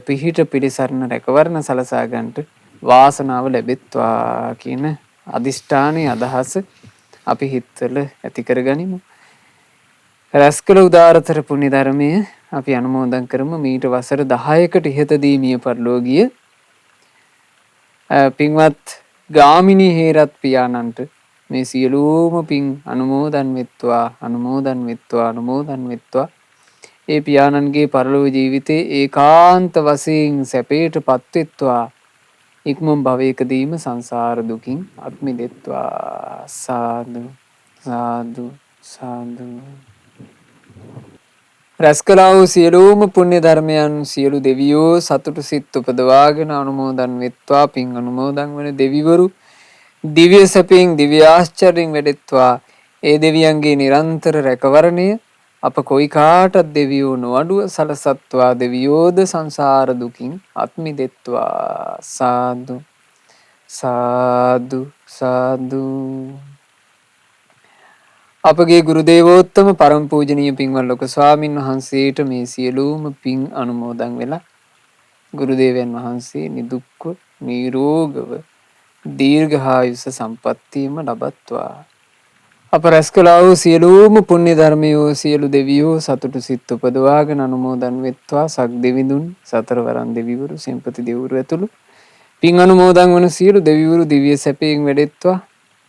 පිහිට පිළිසරණ රැකවරණ සලසා ගන්නට වාසනාව ලැබෙත්වා කියන අදිෂ්ඨානයේ අදහස අපි හිතවල ඇති කරගනිමු. රැස් කළ උදාරතර පුණ්‍ය ධර්මය අපි අනුමෝදන් කරමු. මීට වසර 10කට ඉහතදී මිය පරලෝ ගිය පින්වත් ගාමිණී හේරත් පියාණන්ට මේ සියලුම පින් අනුමෝදන් වෙත්වා අනුමෝදන් වෙත්වා අනුමෝදන් වෙත්වා. ඒ පියාණන්ගේ පරලොව ජීවිතේ ඒකාන්ත වශයෙන් සැපයට පත්වෙත්වා. ඉක්මන් භවයකදීම සංසාර දුකින් අත් මිදෙත්වා. සාදු සාදු සාදු. රැස් කළා වූ සියලුම පුණ්‍ය ධර්මයන් සියලු දෙවියෝ සතුටු සිත් උපදවාගෙන අනුමෝදන් වෙත්වා. පින් අනුමෝදන් වන දෙවිවරු දිව්‍ය සැපයෙන් දිව්‍ය ආශ්චර්යෙන් වැඩෙත්වා. ඒ දෙවියන්ගේ නිරන්තර රැකවරණය අප කොයි කාටත් දෙවියෝ නොඅඩුව සලසත්වා. දෙවියෝද සංසාර දුකින් අත් මිදෙත්වා. සාදු සාදු සාදු. අපගේ ගුරු දේවෝත්තම පරම පූජනීය පින්වත් ලොකු ස්වාමින් වහන්සේට මේ සියලුම පින් අනුමෝදන් වෙලා ගුරු දේවයන් වහන්සේ නිදුක්ව නිරෝගව දීර්ඝායුෂ සම්පන්නියම ලබත්වා. අප රැස් කළා වූ සියලුම පුණ්‍ය ධර්මයෝ සියලු දෙවියෝ සතුටු සිත් උපදවාගෙන අනුමෝදන් වෙත්වා. සක් දෙවිඳුන් සතරවරන් දෙවිවරු සෙන්පති දෙවිවරු ඇතුළු පින් අනුමෝදන් වන සියලු දෙවිවරු දිව්‍ය සැපයෙන් වැඩෙත්වා.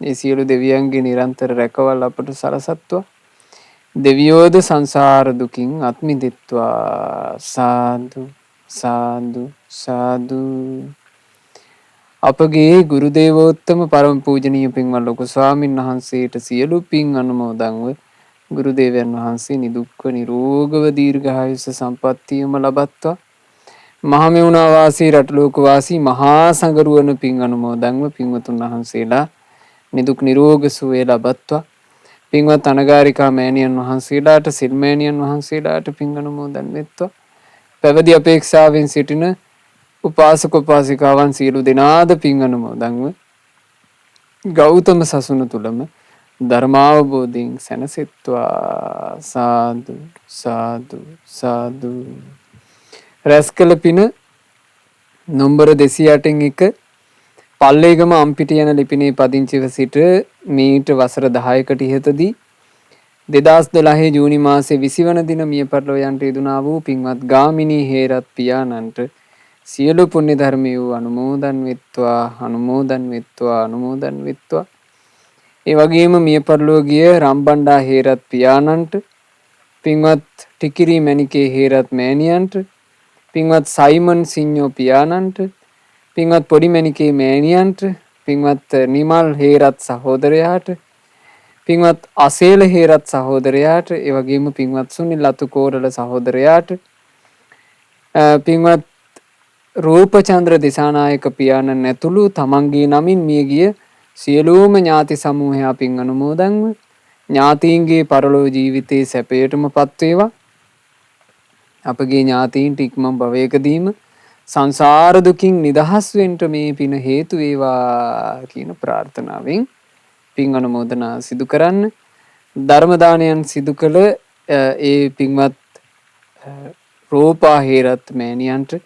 ඒ සියලු දෙවියන්ගේ නිරන්තර රැකවල් අපට සලසත්වා. දෙවියෝද සංසාර දුකින් අත් මිදෙත්වා. සාදු සාදු සාදු. අපගේ ගුරු දේවෝත්තම පරම පූජනීය පින්වත් ලොකු ස්වාමින් වහන්සේට සියලු පින් අනුමෝදන්ව ගුරු දේවයන් වහන්සේ නිදුක්ව නිරෝගව දීර්ඝායුෂ සම්පන්නියම ලබත්වා. මහමෙවුනා වාසී රටලෝක වාසී මහා සංඝරුවන පින් අනුමෝදන්ව පින්වතුන් වහන්සේලා නිදුක් නිරෝග සුවය ලබත්වා. පින්වත් අනගාരികා මෑණියන් වහන්සේලාට සිල් මෑණියන් වහන්සේලාට පින් අනුමෝදන් වෙත්වා. පැවිදි අපේක්ෂාවෙන් සිටින උපාසක උපාසිකාවන් සියලු දෙනාද පින් අනුමෝදන්ව ගෞතම සසුන තුලම ධර්මාවබෝධයෙන් සැනසෙත්වා. සාදු සාදු සාදු. රැස් කළ පින නම්බර 208 පල්ලේගම අම්පිටිය යන ලිපිනේ පදිංචිව සිට මීට වසර 10කට ඉහතදී 2012 ජූනි මාසයේ 20 වන දින මිය පරලෝ යන්ට යෙදුනා වූ පින්වත් ගාමිණී හේරත් පියාණන්ට සියලු පුණ්‍ය ධර්මයෝ අනුමෝදන් වෙත්වා අනුමෝදන් වෙත්වා අනුමෝදන් වෙත්වා. ඒ වගේම මිය පරලෝ ගිය රම්බණ්ඩා හේරත් පියාණන්ට පින්වත් ටිකිරි මණිකේ හේරත් මෑණියන්ට පින්වත් සයිමන් සිඤ්ඤෝ පියාණන්ට පින්වත් පොඩි මණිකේ මෑණියන්ට පින්වත් නිමල් හේරත් සහෝදරයාට පින්වත් අසේල හේරත් සහෝදරයාට ඒ වගේම පින්වත් සුනිල් අතුකෝරළ සහෝදරයාට පින්වත් රූපචන්ද්‍ර දිසානායක පියාණන් ඇතුළු තමන්ගේ නමින් මියගිය සියලුම ඥාති සමූහයා පින් අනුමෝදන්ව ඥාතීන්ගේ පරලෝ ජීවිතයේ සැපයටම පත් වේවා. අපගේ ඥාතීන්ට ඉක්මන් භවයකදීම සංසාර දුකින් නිදහස් වෙන්න මේ පින හේතු වේවා කියන ප්‍රාර්ථනාවෙන් පින් අනුමෝදනා සිදු කරන්න. ධර්ම දානයන් සිදු කළ ඒ පින්වත් රූපා හේරත් මෑණියන්ට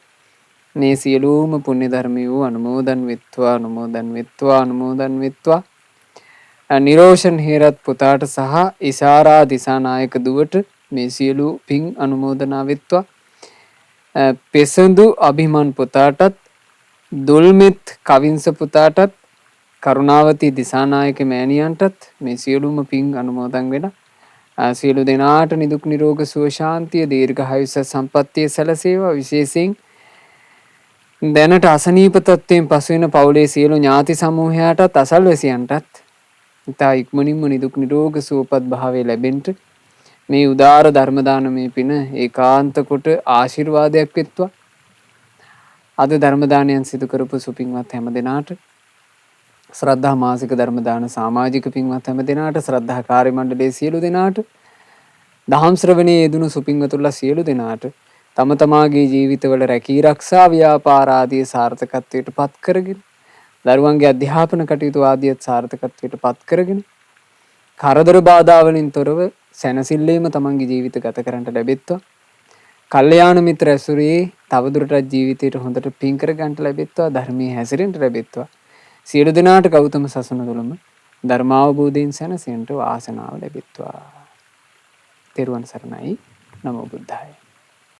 මේ සියලුම පුණ්‍ය ධර්මයෝ අනුමෝදන් වෙත්වා අනුමෝදන් වෙත්වා අනුමෝදන් වෙත්වා. නිරෝෂන් හේරත් පුතාට සහ ඉසාරා දිසානායක දුවට මේ සියලු පින් අනුමෝදනා වෙත්වා. පෙසඳු අභිමන් පුතාටත් දුල්මිත් කවින්ස පුතාටත් කරුණාවති දිසානායක මෑණියන්ටත් මේ සියලුම පින් අනුමෝදන් වෙලා සියලු දෙනාට නිදුක් නිරෝග සුව ශාන්තිය දීර්ඝායුෂ සම්පන්නිය සැලසේවා. විශේෂයෙන් දැනට අසනීප තත්ත්වයෙන් පසුවෙන පවුලේ සියලු ඥාති සමූහයාටත් අසල්වැසියන්ටත් ඉතා ඉක්මනින්ම නිදුක් නිරෝග සුවපත් භාවය ලැබෙන්න මේ උදාර ධර්ම දානමය පින ඒකාන්ත කොට ආශිර්වාදයක් වෙත්වා. අද ධර්ම දානයන් සිදු කරපු සුපින්වත් හැම දෙනාට ශ්‍රද්ධා මාසික ධර්ම දාන සමාජික පින්වත් හැම දෙනාට ශ්‍රද්ධා කාර්ය මණ්ඩලයේ සියලු දෙනාට දහම් ශ්‍රවණයේ යෙදුණු සුපින්වතුන්ලා සියලු දෙනාට තම තමාගේ ජීවිතවල රැකී ආරක්ෂා ව්‍යාපාර ආදී සාර්ථකත්වයට පත් කරගෙන දරුවන්ගේ අධ්‍යාපන කටයුතු ආදියත් සාර්ථකත්වයට පත් කරගෙන කරදර බාධා වලින් තොරව සැනසෙල්ලේම තමන්ගේ ජීවිත ගත කරන්නට ලැබෙත්වා. කල්යාණ මිත්‍ර ඇසුරේ තවදුරටත් ජීවිතයට හොඳට පින් කර ගන්නට ලැබෙත්වා. ධර්මයේ හැසිරෙන්න ලැබෙත්වා. සියලු දෙනාට ගෞතම සසුන තුළම ධර්මාවබෝධයෙන් සැනසෙන්නට වාසනාව ලැබෙත්වා. තෙරුවන් සරණයි. නමෝ බුද්ධාය.